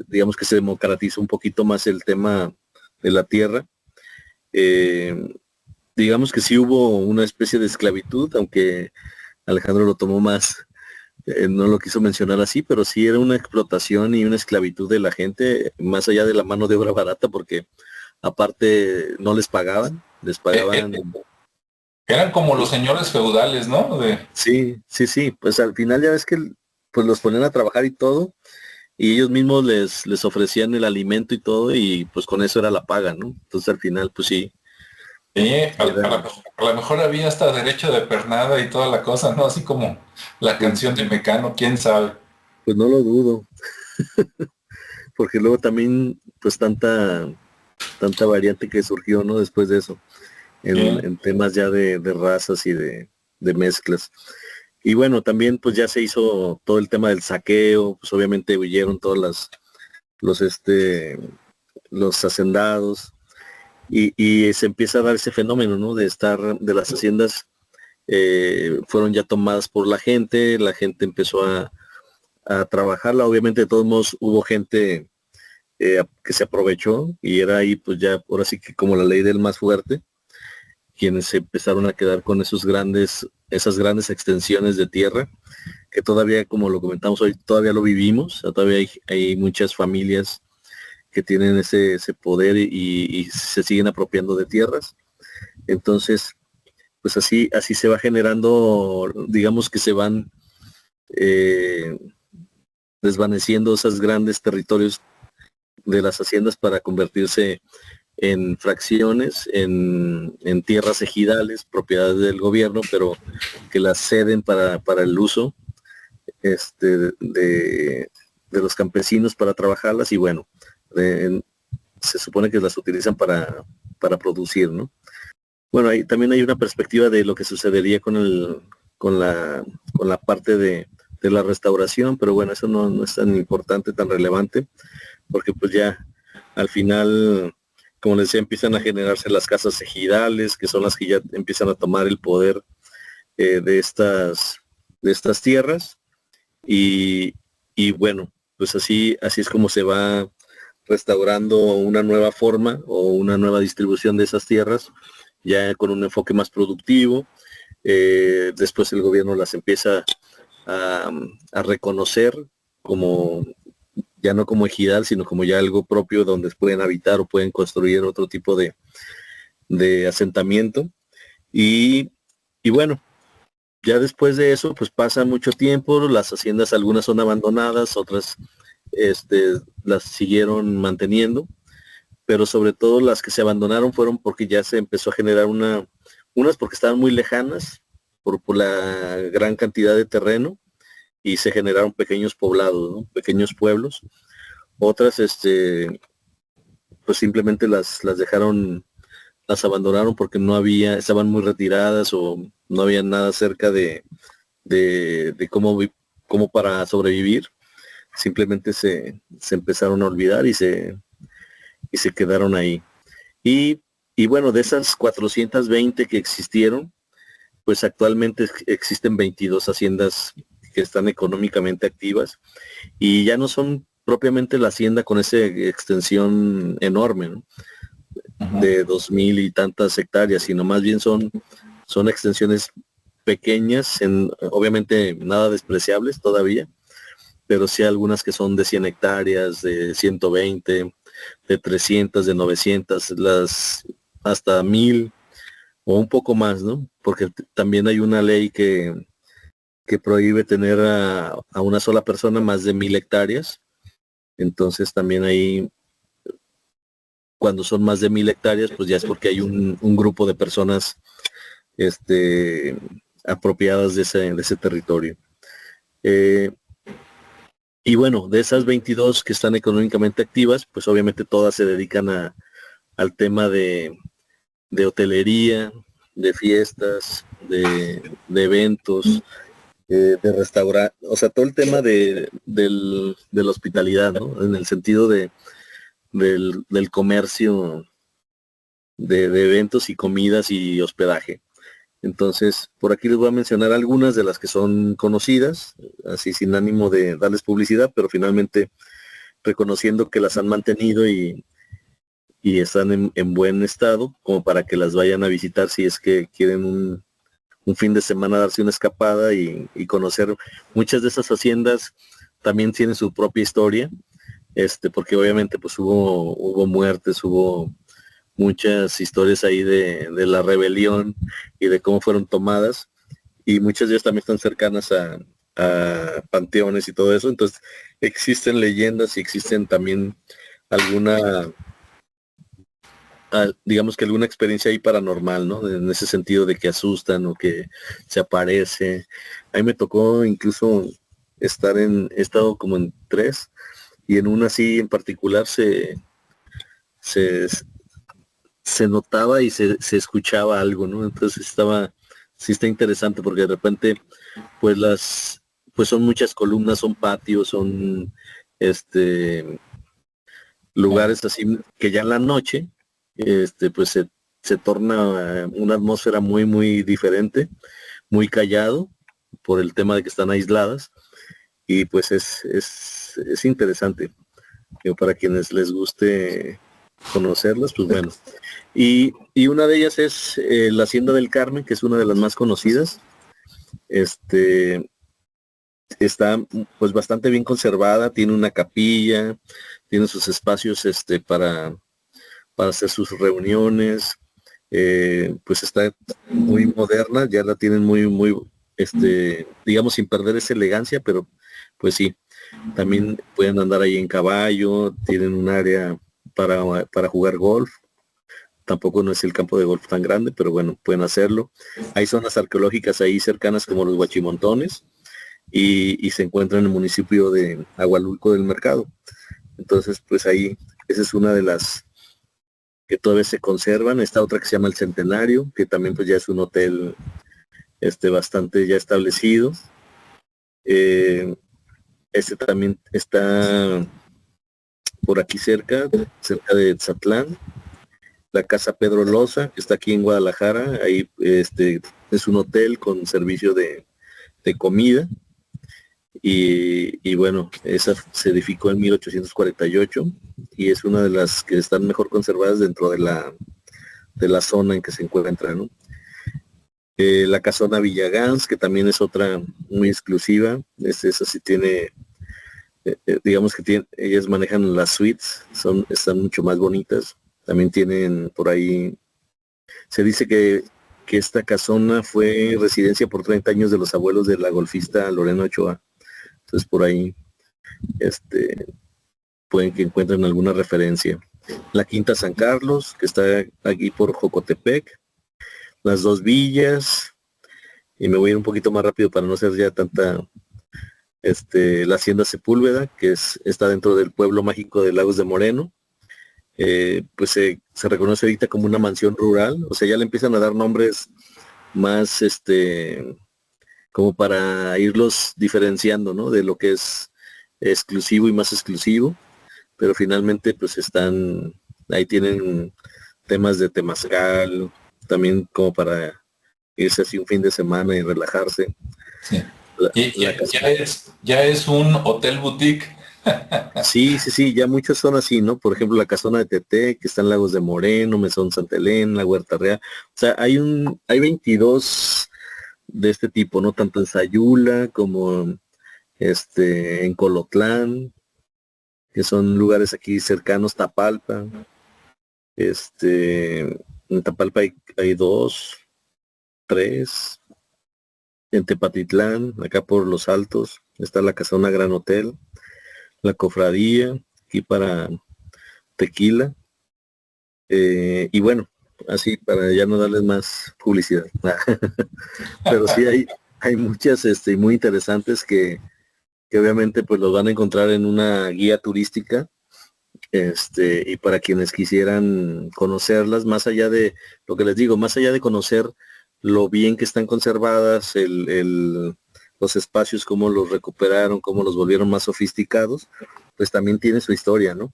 digamos que se democratiza un poquito más el tema de la tierra. Eh, digamos que sí hubo una especie de esclavitud, aunque Alejandro lo tomó más, no lo quiso mencionar así, pero sí era una explotación y una esclavitud de la gente, más allá de la mano de obra barata, porque aparte no les Eh, pagaban. eh, Eran como los señores feudales, ¿no? Sí, sí, sí, pues al final ya ves que pues los ponían a trabajar y todo, y ellos mismos les ofrecían el alimento y todo, y pues con eso era la paga, ¿no? Entonces al final, pues sí, era, A lo mejor había hasta derecho de pernada y toda la cosa, ¿no? Así como la pues, canción de Mecano, quién sabe. pues no lo dudo, porque luego también, pues tanta variante que surgió, ¿no? Después de eso, Sí. en temas ya de razas y de mezclas. Y bueno, también pues ya se hizo todo el tema del saqueo, pues obviamente huyeron todas los, este, los hacendados, y se empieza a dar ese fenómeno, ¿no? De las haciendas fueron ya tomadas por la gente empezó a trabajarla, obviamente de todos modos hubo gente que se aprovechó y era ahí pues ya, ahora sí que como la ley del más fuerte, quienes se empezaron a quedar con esas grandes extensiones de tierra, que todavía, como lo comentamos hoy, todavía lo vivimos, o sea, todavía hay muchas familias que tienen ese poder y se siguen apropiando de tierras. Entonces, pues así se va generando, digamos que se van eh, desvaneciendo esos grandes territorios de las haciendas para convertirse en fracciones, en tierras ejidales, propiedades del gobierno, pero que las ceden para el uso de los campesinos para trabajarlas y bueno, eh, se supone que las utilizan para producir, ¿no? Bueno, ahí también hay una perspectiva de lo que sucedería con la parte de la restauración, pero bueno, eso no es tan importante, tan relevante, porque pues ya al final, como les decía, empiezan a generarse las casas ejidales, que son las que ya empiezan a tomar el poder de estas tierras, y, y bueno, pues así es como se va restaurando una nueva forma o una nueva distribución de esas tierras, ya con un enfoque más productivo. Después el gobierno las empieza a, a reconocer como ya no como ejidal, sino como ya algo propio donde pueden habitar o pueden construir otro tipo de asentamiento. Y, y bueno, ya después de eso, pues pasa mucho tiempo, las haciendas algunas son abandonadas, otras las siguieron manteniendo, pero sobre todo las que se abandonaron fueron porque ya se empezó a generar unas porque estaban muy lejanas por la gran cantidad de terreno y se generaron pequeños poblados, ¿no? Pequeños pueblos. Otras, pues simplemente las dejaron, las abandonaron porque no había, estaban muy retiradas o no había nada cerca de cómo para sobrevivir. Simplemente se empezaron a olvidar y se quedaron ahí. Y, y bueno, de esas 420 que existieron, pues actualmente existen 22 haciendas que están económicamente activas y ya no son propiamente la hacienda con esa extensión enorme, ¿no? Ujú. De 2000 y tantas hectáreas, sino más bien son extensiones pequeñas, obviamente nada despreciables todavía, pero sí algunas que son de 100 hectáreas, de 120, de 300, de 900, las hasta 1000 o un poco más, ¿no? Porque también hay una ley que prohíbe tener a una sola persona más de 1000 hectáreas. Entonces también ahí, cuando son más de 1000 hectáreas, pues ya es porque hay un grupo de personas este, apropiadas de ese territorio. Eh, y bueno, de esas 22 que están económicamente activas, pues obviamente todas se dedican al tema de hotelería, de fiestas, de eventos, de restaurar, o sea, todo el tema de la hospitalidad, ¿no? En el sentido del comercio de eventos y comidas y hospedaje. Entonces, por aquí les voy a mencionar algunas de las que son conocidas, así sin ánimo de darles publicidad, pero finalmente reconociendo que las han mantenido y están en buen estado, como para que las vayan a visitar si es que quieren un fin de semana darse una escapada y conocer. Muchas de esas haciendas también tienen su propia historia, porque obviamente pues hubo muertes, hubo muchas historias ahí de la rebelión y de cómo fueron tomadas, y muchas de ellas también están cercanas a panteones y todo eso. Entonces existen leyendas y existen también alguna, digamos que alguna experiencia ahí paranormal, ¿no? En ese sentido de que asustan o que se aparece. A mí me tocó incluso he estado como en tres, y en una así en particular se, se notaba y se escuchaba algo, ¿no? Entonces sí está interesante, porque de repente, pues pues son muchas columnas, son patios, son lugares así que ya en la noche, pues se torna una atmósfera muy, muy diferente, muy callado, por el tema de que están aisladas, y pues es interesante. Para quienes les guste conocerlas, pues bueno. Y una de ellas es la Hacienda del Carmen, que es una de las más conocidas. Está pues bastante bien conservada, tiene una capilla, tiene sus espacios para hacer sus reuniones, pues está muy moderna, ya la tienen muy, muy, digamos, sin perder esa elegancia, pero pues sí, también pueden andar ahí en caballo, tienen un área para jugar golf. Tampoco no es el campo de golf tan grande, pero bueno, pueden hacerlo. Hay zonas arqueológicas ahí cercanas como los Huachimontones, y se encuentra en el municipio de Agualulco del Mercado. Entonces, pues ahí, esa es una de las que todavía se conservan. Está otra que se llama el Centenario, que también pues ya es un hotel bastante ya establecido. Este también está por aquí cerca de Zatlán. La Casa Pedro Loza, que está aquí en Guadalajara, ahí es un hotel con servicio de comida, y bueno, esa se edificó en 1848 y es una de las que están mejor conservadas dentro de la zona en que se encuentra, ¿no? La Casona Villagans, que también es otra muy exclusiva. Esa sí tiene, digamos que ellas manejan las suites, están mucho más bonitas. También tienen por ahí, se dice que esta casona fue residencia por 30 años de los abuelos de la golfista Lorena Ochoa. Entonces por ahí pueden que encuentren alguna referencia. La Quinta San Carlos, que está aquí por Jocotepec. Las Dos Villas, y me voy a ir un poquito más rápido para no hacer ya tanta, la Hacienda Sepúlveda, que está dentro del pueblo mágico de Lagos de Moreno. Pues se reconoce ahorita como una mansión rural, o sea, ya le empiezan a dar nombres más, como para irlos diferenciando, ¿no? De lo que es exclusivo y más exclusivo, pero finalmente pues ahí tienen temas de temazcal, también como para irse así un fin de semana y relajarse. Sí. Ya es un hotel boutique. Sí, ya muchos son así, ¿no? Por ejemplo, la Casona de Teté, que está en Lagos de Moreno, Mesón Santa Elena, la Huerta Real. O sea, hay 22 de este tipo, ¿no? Tanto en Sayula como en Colotlán, que son lugares aquí cercanos, Tapalpa. En Tapalpa hay dos, tres. En Tepatitlán, acá por Los Altos, está la Casona Gran Hotel, la Cofradía, aquí para Tequila. Y bueno, así para ya no darles más publicidad. Pero sí hay muchas muy interesantes que obviamente pues los van a encontrar en una guía turística. Y para quienes quisieran conocerlas, más allá de lo que les digo, más allá de conocer lo bien que están conservadas, los espacios, cómo los recuperaron, cómo los volvieron más sofisticados, pues también tiene su historia, ¿no?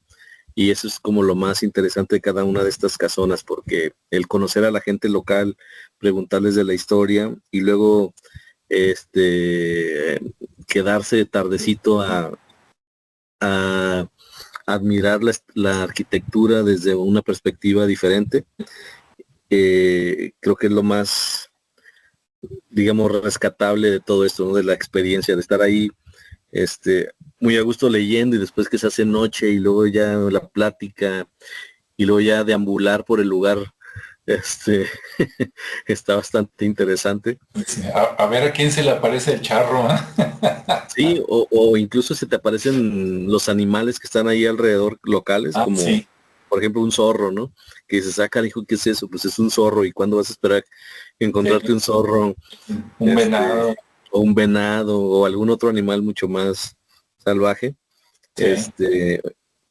Y eso es como lo más interesante de cada una de estas casonas, porque el conocer a la gente local, preguntarles de la historia y luego quedarse tardecito a admirar la arquitectura desde una perspectiva diferente, creo que es lo más, digamos, rescatable de todo esto, ¿no? De la experiencia, de estar ahí muy a gusto leyendo y después que se hace noche y luego ya la plática y luego ya deambular por el lugar, este, está bastante interesante. Sí, a ver a quién se le aparece el charro, ¿eh? Sí, o incluso se te aparecen los animales que están ahí alrededor locales, Ah, como sí, por ejemplo un zorro, ¿no? Que se saca, dijo, ¿qué es eso? Pues es un zorro, ¿y cuándo vas a esperar encontrarte sí, un zorro, un venado, o un venado, o algún otro animal mucho más salvaje? sí. Este,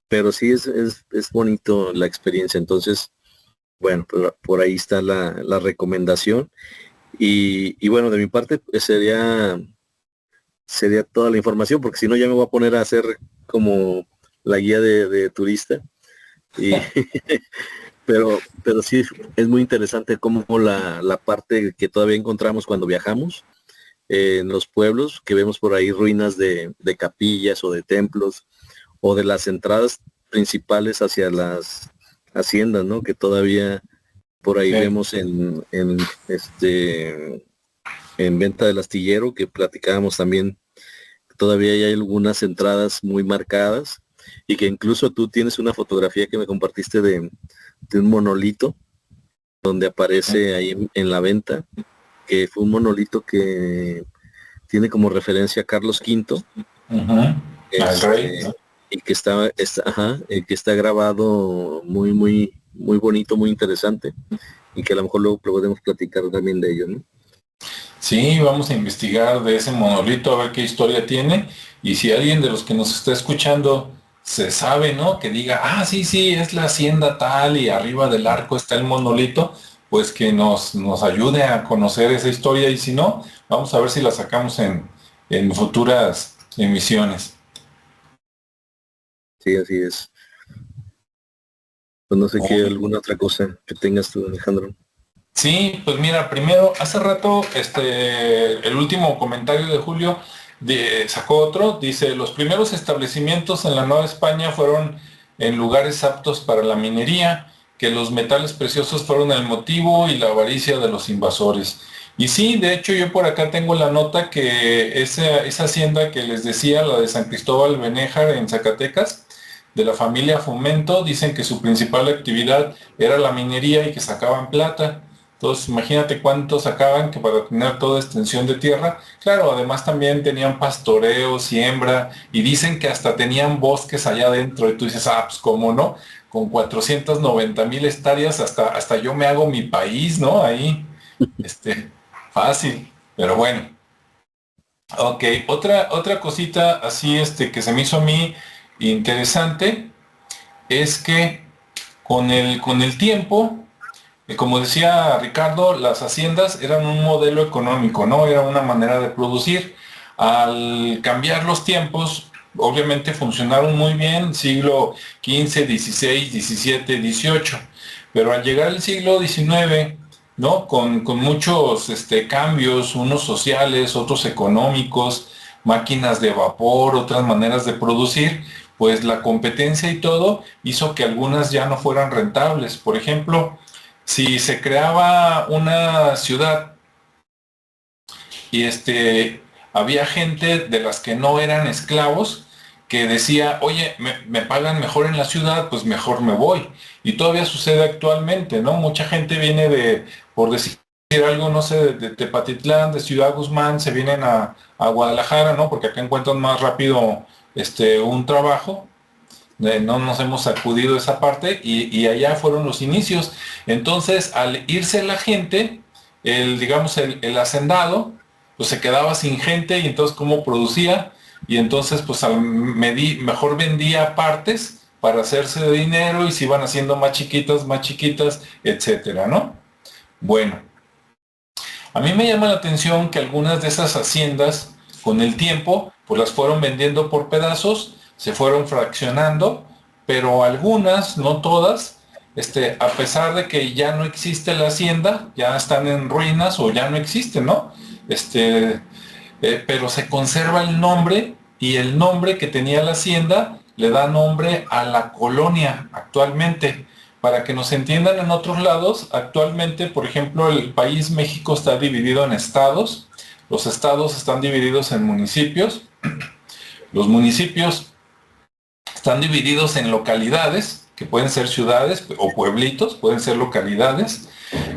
pero sí es bonito la experiencia. Entonces, bueno, pues por ahí está la recomendación. Y bueno, de mi parte pues, sería toda la información, porque si no ya me voy a poner a hacer como la guía de turista. Y, pero sí es muy interesante como la parte que todavía encontramos cuando viajamos en los pueblos, que vemos por ahí ruinas de capillas o de templos, o de las entradas principales hacia las haciendas, ¿no? Que todavía por ahí Sí. vemos en Venta del Astillero, que platicábamos también. Todavía hay algunas entradas muy marcadas y que incluso tú tienes una fotografía que me compartiste de un monolito donde aparece ahí en la venta, que fue un monolito que tiene como referencia a Carlos V, Ujú. Al rey, este, ¿no? y que que está grabado muy, muy, muy bonito, muy interesante, y que a lo mejor luego podemos platicar también de ello, ¿no? Sí, vamos a investigar de ese monolito a ver qué historia tiene y si alguien de los que nos está escuchando se sabe, ¿no? Que diga, ah, sí, sí, es la hacienda tal y arriba del arco está el monolito, pues que nos ayude a conocer esa historia y si no, vamos a ver si la sacamos en futuras emisiones. Sí, así es. Pues no sé qué, Muy alguna otra cosa que tengas tú, Alejandro. Sí, pues mira, primero, hace rato, el último comentario de Julio sacó otro, dice, los primeros establecimientos en la Nueva España fueron en lugares aptos para la minería, que los metales preciosos fueron el motivo y la avaricia de los invasores. Y sí, de hecho yo por acá tengo la nota que esa hacienda que les decía, la de San Cristóbal Benéjar en Zacatecas, de la familia Fomento, dicen que su principal actividad era la minería y que sacaban plata. Entonces, imagínate cuánto sacaban que para tener toda extensión de tierra. Claro, además también tenían pastoreo, siembra, y dicen que hasta tenían bosques allá adentro. Y tú dices, ah, pues cómo no, con 490,000 hectáreas, hasta yo me hago mi país, ¿no? Ahí, este, fácil. Pero bueno, ok, otra cosita así, que se me hizo a mí interesante, es que con el tiempo, como decía Ricardo, las haciendas eran un modelo económico, ¿no? Era una manera de producir. Al cambiar los tiempos, obviamente funcionaron muy bien, siglo XV, XVI, XVII, XVIII, pero al llegar el siglo XIX, ¿no? Con muchos cambios, unos sociales, otros económicos, máquinas de vapor, otras maneras de producir, pues la competencia y todo hizo que algunas ya no fueran rentables. Por ejemplo, si se creaba una ciudad y había gente de las que no eran esclavos que decía, oye, me pagan mejor en la ciudad, pues mejor me voy. Y todavía sucede actualmente, ¿no? Mucha gente viene por decir algo, no sé, de Tepatitlán, de Ciudad Guzmán, se vienen a Guadalajara, ¿no? Porque acá encuentran más rápido un trabajo. No nos hemos sacudido esa parte y allá fueron los inicios. Entonces, al irse la gente, digamos, el hacendado, pues se quedaba sin gente y entonces cómo producía y entonces pues mejor vendía partes para hacerse de dinero y se iban haciendo más chiquitas, etcétera, ¿no? Bueno, a mí me llama la atención que algunas de esas haciendas, con el tiempo, pues las fueron vendiendo por pedazos, se fueron fraccionando pero algunas, no todas, a pesar de que ya no existe la hacienda, ya están en ruinas o ya no existen, ¿no? Pero se conserva el nombre y el nombre que tenía la hacienda le da nombre a la colonia actualmente. Para que nos entiendan en otros lados, actualmente, por ejemplo, el país México está dividido en estados. Los estados están divididos en municipios. Los municipios están divididos en localidades, que pueden ser ciudades o pueblitos, pueden ser localidades.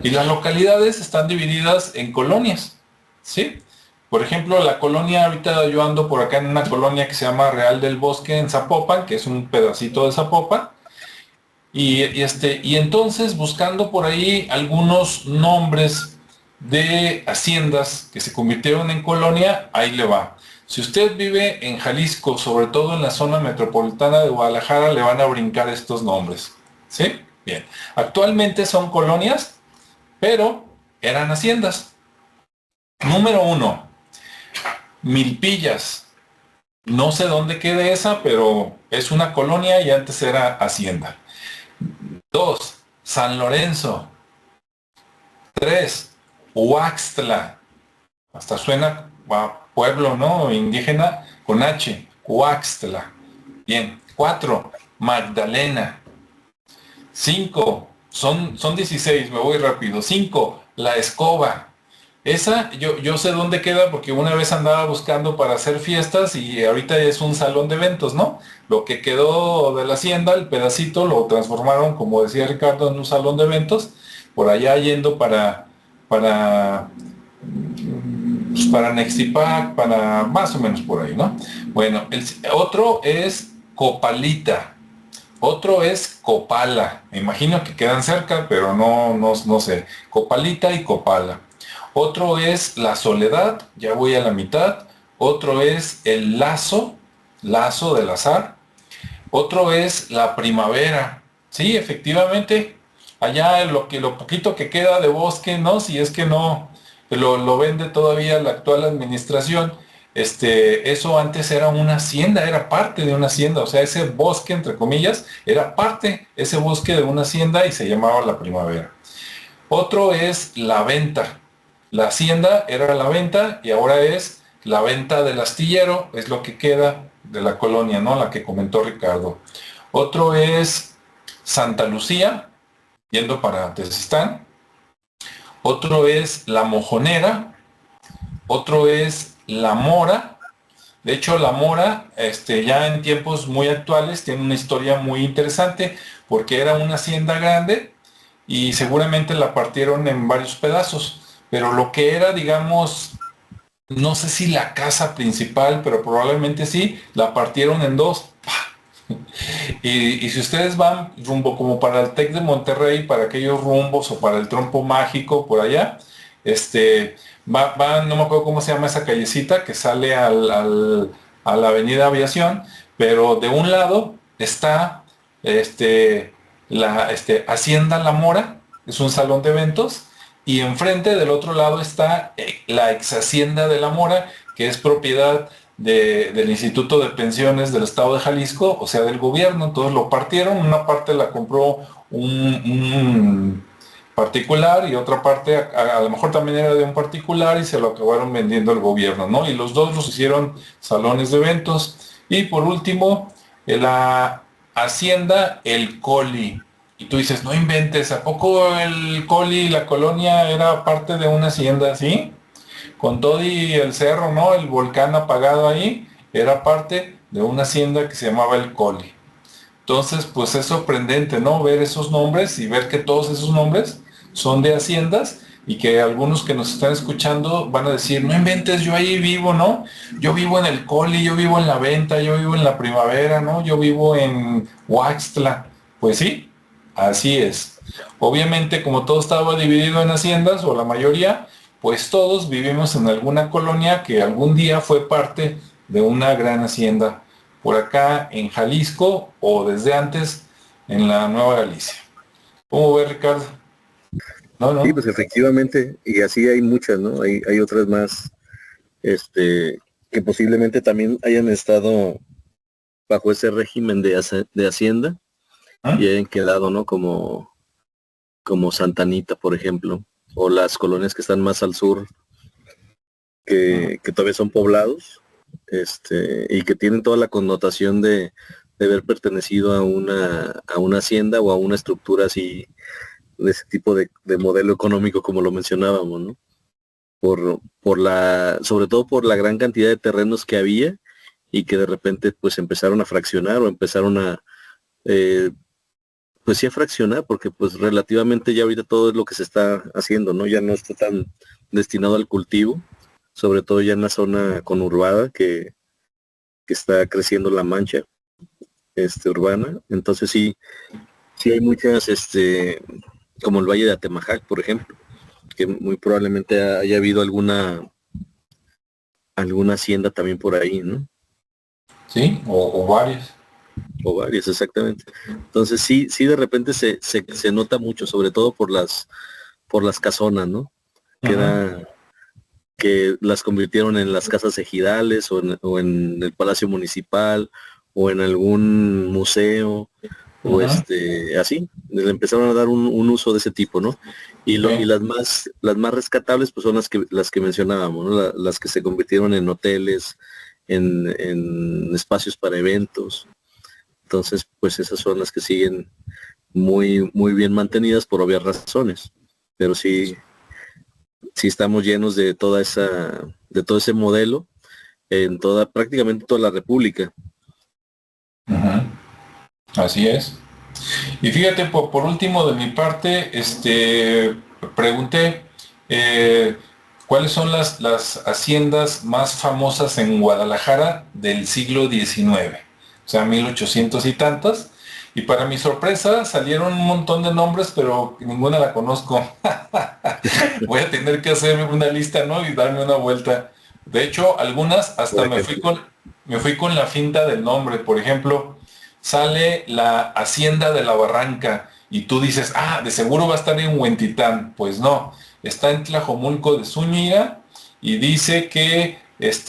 Y las localidades están divididas en colonias, ¿sí? Por ejemplo, la colonia, ahorita yo ando por acá en una colonia que se llama Real del Bosque en Zapopan, que es un pedacito de Zapopan, y entonces buscando por ahí algunos nombres de haciendas que se convirtieron en colonia, ahí le va. Si usted vive en Jalisco, sobre todo en la zona metropolitana de Guadalajara, le van a brincar estos nombres, ¿sí? Bien. Actualmente son colonias, pero eran haciendas. Número 1, Milpillas. No sé dónde quede esa, pero es una colonia y antes era hacienda. 2, San Lorenzo. 3, Huaxtla. Hasta suena a pueblo, ¿no? Indígena con H. Huaxtla. Bien. 4, Magdalena. 5, son 16, me voy rápido. 5, La Escoba. Esa yo sé dónde queda porque una vez andaba buscando para hacer fiestas y ahorita es un salón de eventos, ¿no? Lo que quedó de la hacienda, el pedacito, lo transformaron, como decía Ricardo, en un salón de eventos, por allá yendo para, para Nexipac, para más o menos por ahí, ¿no? Bueno, otro es Copalita. Otro es Copala. Me imagino que quedan cerca, pero no sé. Copalita y Copala. Otro es La Soledad, ya voy a la mitad. Otro es El Lazo, Lazo del Azar. Otro es La Primavera. Sí, efectivamente, allá lo poquito que queda de bosque, ¿no? Si es que no lo vende todavía la actual administración. Eso antes era una hacienda, era parte de una hacienda, o sea, ese bosque, entre comillas, era parte, ese bosque de una hacienda y se llamaba La Primavera. Otro es La Venta. La hacienda era la venta y ahora es la venta del astillero, es lo que queda de la colonia, ¿no? La que comentó Ricardo. Otro es Santa Lucía, yendo para Tezistán. Otro es La Mojonera. Otro es La Mora. De hecho, La Mora, ya en tiempos muy actuales, tiene una historia muy interesante porque era una hacienda grande y seguramente la partieron en varios pedazos. Pero lo que era, digamos, no sé si la casa principal, pero probablemente sí, la partieron en dos. Y si ustedes van rumbo como para el TEC de Monterrey, para aquellos rumbos o para el Trompo Mágico, por allá, no me acuerdo cómo se llama esa callecita que sale a la Avenida Aviación, pero de un lado está la Hacienda La Mora, es un salón de eventos, y enfrente del otro lado está la ex Hacienda de La Mora, que es propiedad del Instituto de Pensiones del Estado de Jalisco, o sea, del gobierno. Entonces lo partieron, una parte la compró un particular y otra parte a lo mejor también era de un particular y se lo acabaron vendiendo el gobierno, ¿no? Y los dos los hicieron salones de eventos. Y por último, la Hacienda El Coli. Y tú dices, no inventes, ¿a poco el Coli, la colonia, era parte de una hacienda así? Con todo y el cerro, ¿no? El volcán apagado ahí, era parte de una hacienda que se llamaba El Coli. Entonces, pues es sorprendente, ¿no? Ver esos nombres y ver que todos esos nombres son de haciendas y que algunos que nos están escuchando van a decir, no inventes, yo ahí vivo, ¿no? Yo vivo en El Coli, yo vivo en La Venta, yo vivo en La Primavera, ¿no? Yo vivo en Huaxtla. Pues sí, así es. Obviamente, como todo estaba dividido en haciendas, o la mayoría, pues todos vivimos en alguna colonia que algún día fue parte de una gran hacienda por acá en Jalisco o desde antes en la Nueva Galicia. ¿Cómo ves, Ricardo? No, Sí, no. pues efectivamente, y así hay muchas, ¿no? Hay otras más, que posiblemente también hayan estado bajo ese régimen de Hacienda ¿Ah? y hayan quedado, ¿no? Como Santa Anita, por ejemplo, o las colonias que están más al sur, que todavía son poblados, y que tienen toda la connotación de haber pertenecido a una hacienda o a una estructura así, de ese tipo de modelo económico como lo mencionábamos, ¿no? Sobre todo por la gran cantidad de terrenos que había y que de repente pues empezaron a fraccionar o empezaron eh, pues sí a fraccionar, porque pues relativamente ya ahorita todo es lo que se está haciendo, ¿no? Ya no está tan destinado al cultivo, sobre todo ya en la zona conurbada que está creciendo la mancha urbana. Entonces sí hay muchas, como el Valle de Atemajac, por ejemplo, que muy probablemente haya habido alguna hacienda también por ahí, ¿no? Sí, o varias. O varias, exactamente. Entonces sí de repente se nota mucho, sobre todo por las casonas, ¿no? Que Ajá, era, que las convirtieron en las casas ejidales o en el Palacio Municipal o en algún museo o ajá, así, le empezaron a dar un uso de ese tipo, ¿no? Y sí, las más rescatables pues son las que mencionábamos, ¿no? Las que se convirtieron en hoteles, en espacios para eventos. Entonces, pues esas son las que siguen muy, muy bien mantenidas por obvias razones. Pero sí estamos llenos de todo ese modelo en prácticamente toda la República. ajá, así es. Y fíjate, por último de mi parte, pregunté eh, cuáles son las haciendas más famosas en Guadalajara del siglo XIX, o sea, 1800 y tantas. Y para mi sorpresa salieron un montón de nombres, pero ninguna la conozco. Voy a tener que hacer una lista, ¿no? Y darme una vuelta. De hecho, algunas hasta Por ejemplo, me fui con la finta del nombre. Por ejemplo, sale la Hacienda de la Barranca y tú dices, ah, de seguro va a estar en Huentitán. Pues no, está en Tlajomulco de Zúñiga y dice que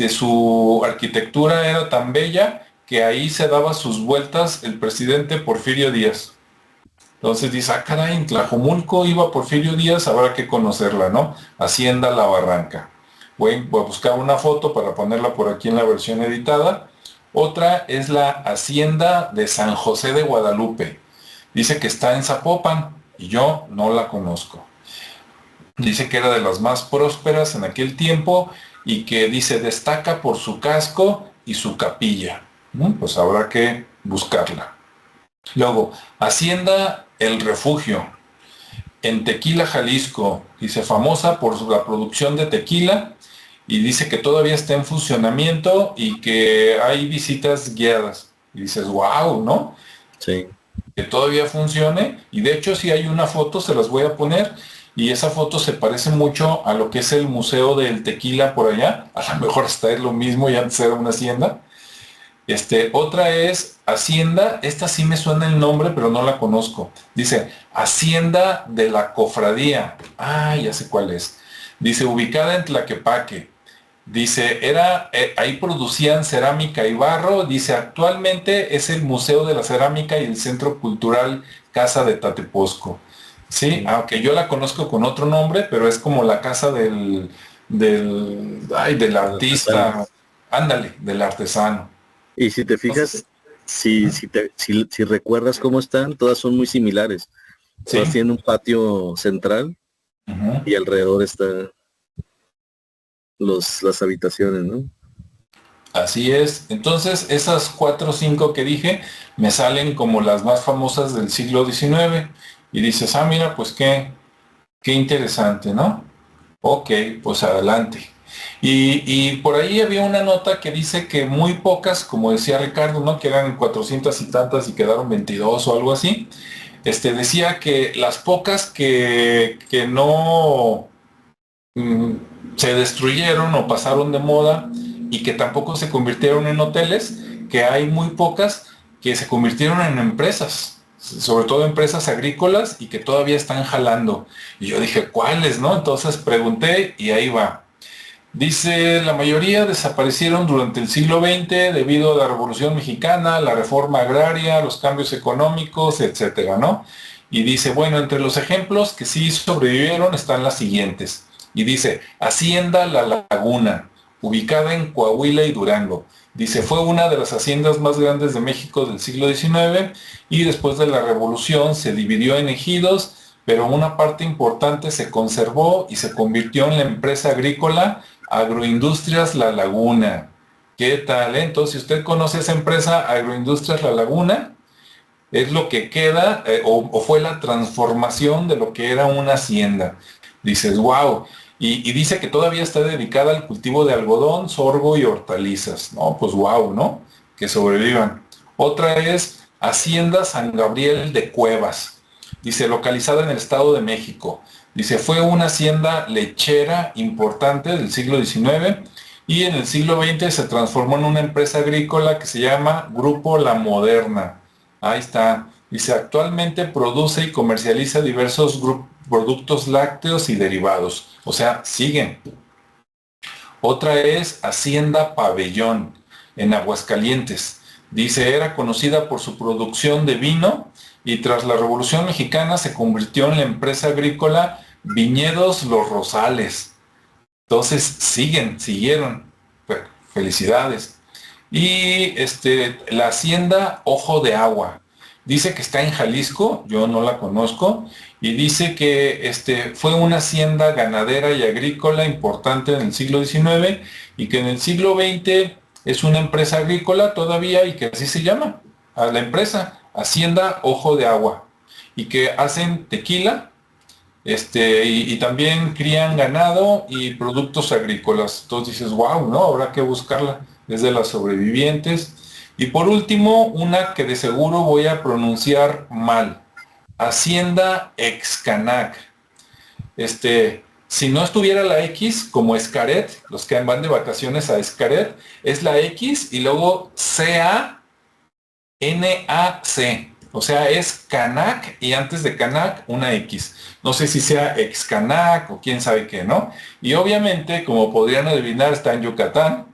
su arquitectura era tan bella que ahí se daba sus vueltas el presidente Porfirio Díaz. Entonces dice, ah, caray, en Tlajomulco iba Porfirio Díaz, habrá que conocerla, ¿no? Hacienda La Barranca. Voy a buscar una foto para ponerla por aquí en la versión editada. Otra es la Hacienda de San José de Guadalupe. Dice que está en Zapopan y yo no la conozco. Dice que era de las más prósperas en aquel tiempo y que dice destaca por su casco y su capilla. Pues habrá que buscarla. Luego, Hacienda El Refugio, en Tequila, Jalisco. Dice famosa por la producción de tequila y dice que todavía está en funcionamiento y que hay visitas guiadas. Y dices, wow, ¿no? sí. Que todavía funcione. Y de hecho, si hay una foto, se las voy a poner. Y esa foto se parece mucho a lo que es el Museo del Tequila por allá. A lo mejor hasta es lo mismo y antes era una hacienda. Otra es Hacienda, esta sí me suena el nombre, pero no la conozco. Dice, Hacienda de la Cofradía. Ah, ya sé cuál es. Dice, ubicada en Tlaquepaque. Dice, ahí producían cerámica y barro. Dice, actualmente es el Museo de la Cerámica y el Centro Cultural Casa de Tateposco. Sí, aunque yo la conozco con otro nombre, pero es como la casa del El artesano. artista. Ándale, del artesano. Y si te fijas, Entonces, si recuerdas cómo están, todas son muy similares. Todas sí, tienen un patio central ujú, y alrededor están las habitaciones, ¿no? así es. Entonces, esas cuatro o cinco que dije me salen como las más famosas del siglo XIX. Y dices, ah, mira, pues qué interesante, ¿no? Ok, pues adelante. Y por ahí había una nota que dice que muy pocas, como decía Ricardo, ¿no? Que eran 400 y tantas y quedaron 22 o algo así. Decía que las pocas que no mm, se destruyeron o pasaron de moda y que tampoco se convirtieron en hoteles, que hay muy pocas que se convirtieron en empresas, sobre todo empresas agrícolas y que todavía están jalando. Y yo dije, ¿cuáles, no? Entonces pregunté y ahí va. Dice, la mayoría desaparecieron durante el siglo XX debido a la Revolución Mexicana, la reforma agraria, los cambios económicos, etcétera, ¿no? Y dice, bueno, entre los ejemplos que sí sobrevivieron están las siguientes. Y dice, Hacienda La Laguna, ubicada en Coahuila y Durango. Dice, fue una de las haciendas más grandes de México del siglo XIX y después de la Revolución se dividió en ejidos, pero una parte importante se conservó y se convirtió en la empresa agrícola Agroindustrias La Laguna. ¿Qué tal? Entonces, si usted conoce esa empresa Agroindustrias La Laguna, es lo que queda o fue la transformación de lo que era una hacienda. Dices, wow. Y dice que todavía está dedicada al cultivo de algodón, sorgo y hortalizas. No, pues wow, ¿no? Que sobrevivan. Otra es Hacienda San Gabriel de Cuevas. Dice, localizada en el Estado de México. Dice, fue una hacienda lechera importante del siglo XIX y en el siglo XX se transformó en una empresa agrícola que se llama Grupo La Moderna. Ahí está. Dice, actualmente produce y comercializa diversos productos lácteos y derivados. O sea, siguen. Otra es Hacienda Pabellón, en Aguascalientes. Dice, era conocida por su producción de vino y tras la Revolución Mexicana se convirtió en la empresa agrícola Viñedos Los Rosales. Entonces, siguieron. Felicidades. Y la hacienda Ojo de Agua. Dice que está en Jalisco, yo no la conozco, y dice que fue una hacienda ganadera y agrícola importante en el siglo XIX y que en el siglo XX es una empresa agrícola todavía y que así se llama, a la empresa, Hacienda Ojo de Agua, y que hacen tequila, y también crían ganado y productos agrícolas. Entonces dices, wow, ¿no? Habrá que buscarla. Es de las sobrevivientes. Y por último, una que de seguro voy a pronunciar mal. Hacienda Excanac. Si no estuviera la X, como Xcaret, los que van de vacaciones a Xcaret, es la X y luego C-A-N-A-C. O sea, es Canac y antes de Canac una X. No sé si sea Excanac o quién sabe qué, ¿no? Y obviamente, como podrían adivinar, está en Yucatán,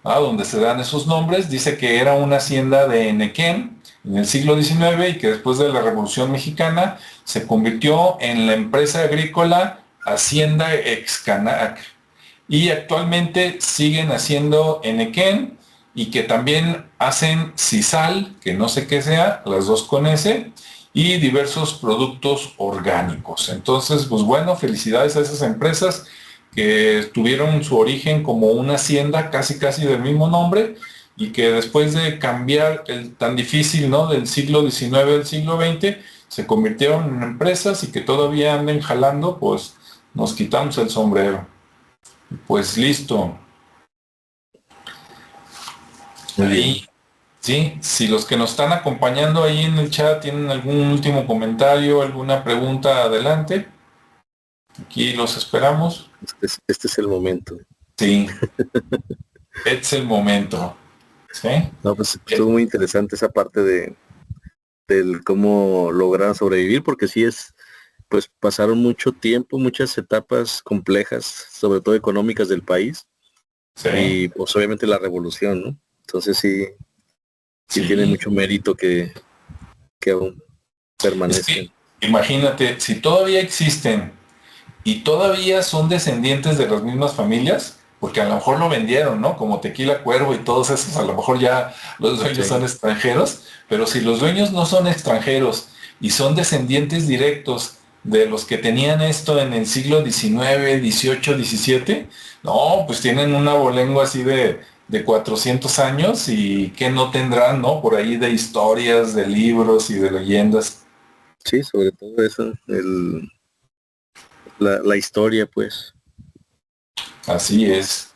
donde se dan esos nombres. Dice que era una hacienda de Enequén en el siglo XIX y que después de la Revolución Mexicana se convirtió en la empresa agrícola Hacienda Excanac. Y actualmente siguen haciendo Enequén y que también hacen sisal, que no sé qué sea, las dos con S, y diversos productos orgánicos. Entonces, pues bueno, felicidades a esas empresas que tuvieron su origen como una hacienda casi del mismo nombre y que después de cambiar el tan difícil, ¿no?, del siglo XIX al siglo XX, se convirtieron en empresas y que todavía anden jalando, pues nos quitamos el sombrero. Pues listo. Ahí, sí, si los que nos están acompañando ahí en el chat tienen algún último comentario, alguna pregunta, adelante. Aquí los esperamos. Este es el momento. Sí, este es el momento. ¿Sí? No, pues estuvo muy interesante esa parte del cómo lograr sobrevivir, porque sí pues pasaron mucho tiempo, muchas etapas complejas, sobre todo económicas del país, Sí. y pues obviamente la revolución, ¿no? Entonces sí tiene mucho mérito que aún permanezcan. Es que, imagínate, si todavía existen y todavía son descendientes de las mismas familias, porque a lo mejor lo vendieron, ¿no? Como Tequila Cuervo y todos esos, a lo mejor ya los dueños son extranjeros, pero si los dueños no son extranjeros y son descendientes directos de los que tenían esto en el siglo XIX, XVIII, XVII, no, pues tienen un abolengo así de 400 años y que no tendrán, ¿no? Por ahí de historias, de libros y de leyendas. Sí, sobre todo eso, la historia, pues. Así es.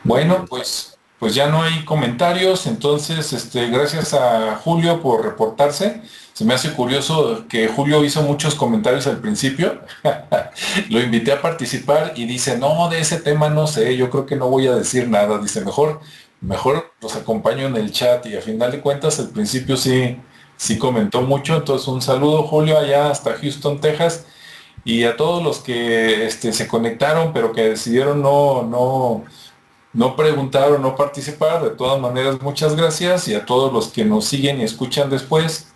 Bueno, pues ya no hay comentarios, entonces gracias a Julio por reportarse. Se me hace curioso que Julio hizo muchos comentarios al principio. Lo invité a participar y dice, no, de ese tema no sé, yo creo que no voy a decir nada. Dice, mejor los acompaño en el chat y a final de cuentas al principio sí comentó mucho. Entonces un saludo, Julio, allá hasta Houston, Texas. y a todos los que se conectaron, pero que decidieron no preguntar o no participar, de todas maneras, muchas gracias, y a todos los que nos siguen y escuchan después,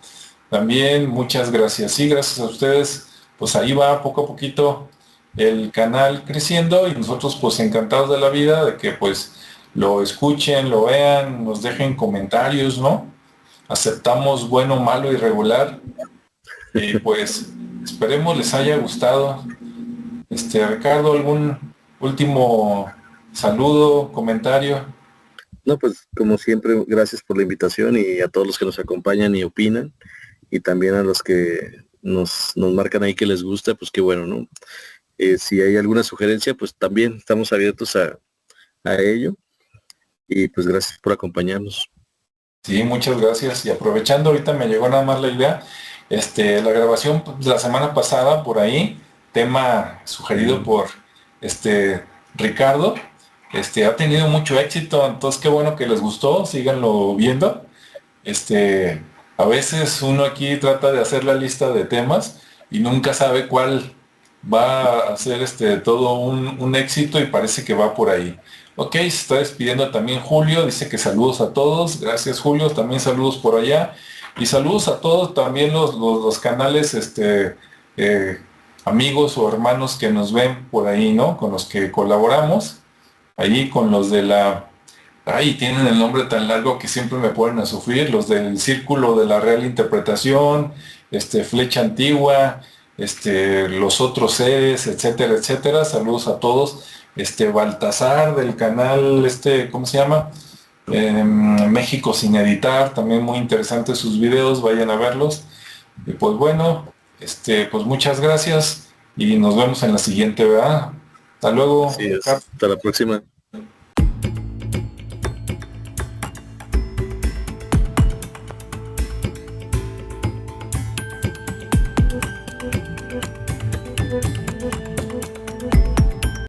también muchas gracias. Sí, gracias a ustedes, pues ahí va poco a poquito el canal creciendo y nosotros pues encantados de la vida de que pues lo escuchen, lo vean, nos dejen comentarios, ¿no? Aceptamos bueno, malo y regular. Y pues esperemos les haya gustado. Ricardo, ¿algún último saludo, comentario? No, pues como siempre, gracias por la invitación y a todos los que nos acompañan y opinan y también a los que nos marcan ahí que les gusta, pues qué bueno, ¿no? Si hay alguna sugerencia, pues también estamos abiertos a ello y pues gracias por acompañarnos. Sí, muchas gracias. Y aprovechando, ahorita me llegó nada más la idea, la grabación pues, la semana pasada por ahí, tema sugerido por Ricardo, ha tenido mucho éxito, entonces qué bueno que les gustó, síganlo viendo. A veces uno aquí trata de hacer la lista de temas y nunca sabe cuál va a ser todo un éxito y parece que va por ahí. Ok, se está despidiendo también Julio, dice que saludos a todos, gracias Julio, también saludos por allá y saludos a todos también los canales, amigos o hermanos que nos ven por ahí, ¿no? Con los que colaboramos, ahí con los de la, ay, tienen el nombre tan largo que siempre me ponen a sufrir, los del Círculo de la Real Interpretación, Flecha Antigua, los otros seres, etcétera, etcétera. Saludos a todos. Baltasar del canal, ¿cómo se llama? México sin editar, también muy interesantes sus videos, vayan a verlos. Y pues bueno, pues muchas gracias y nos vemos en la siguiente, ¿verdad? Hasta luego. Así es. Hasta la próxima.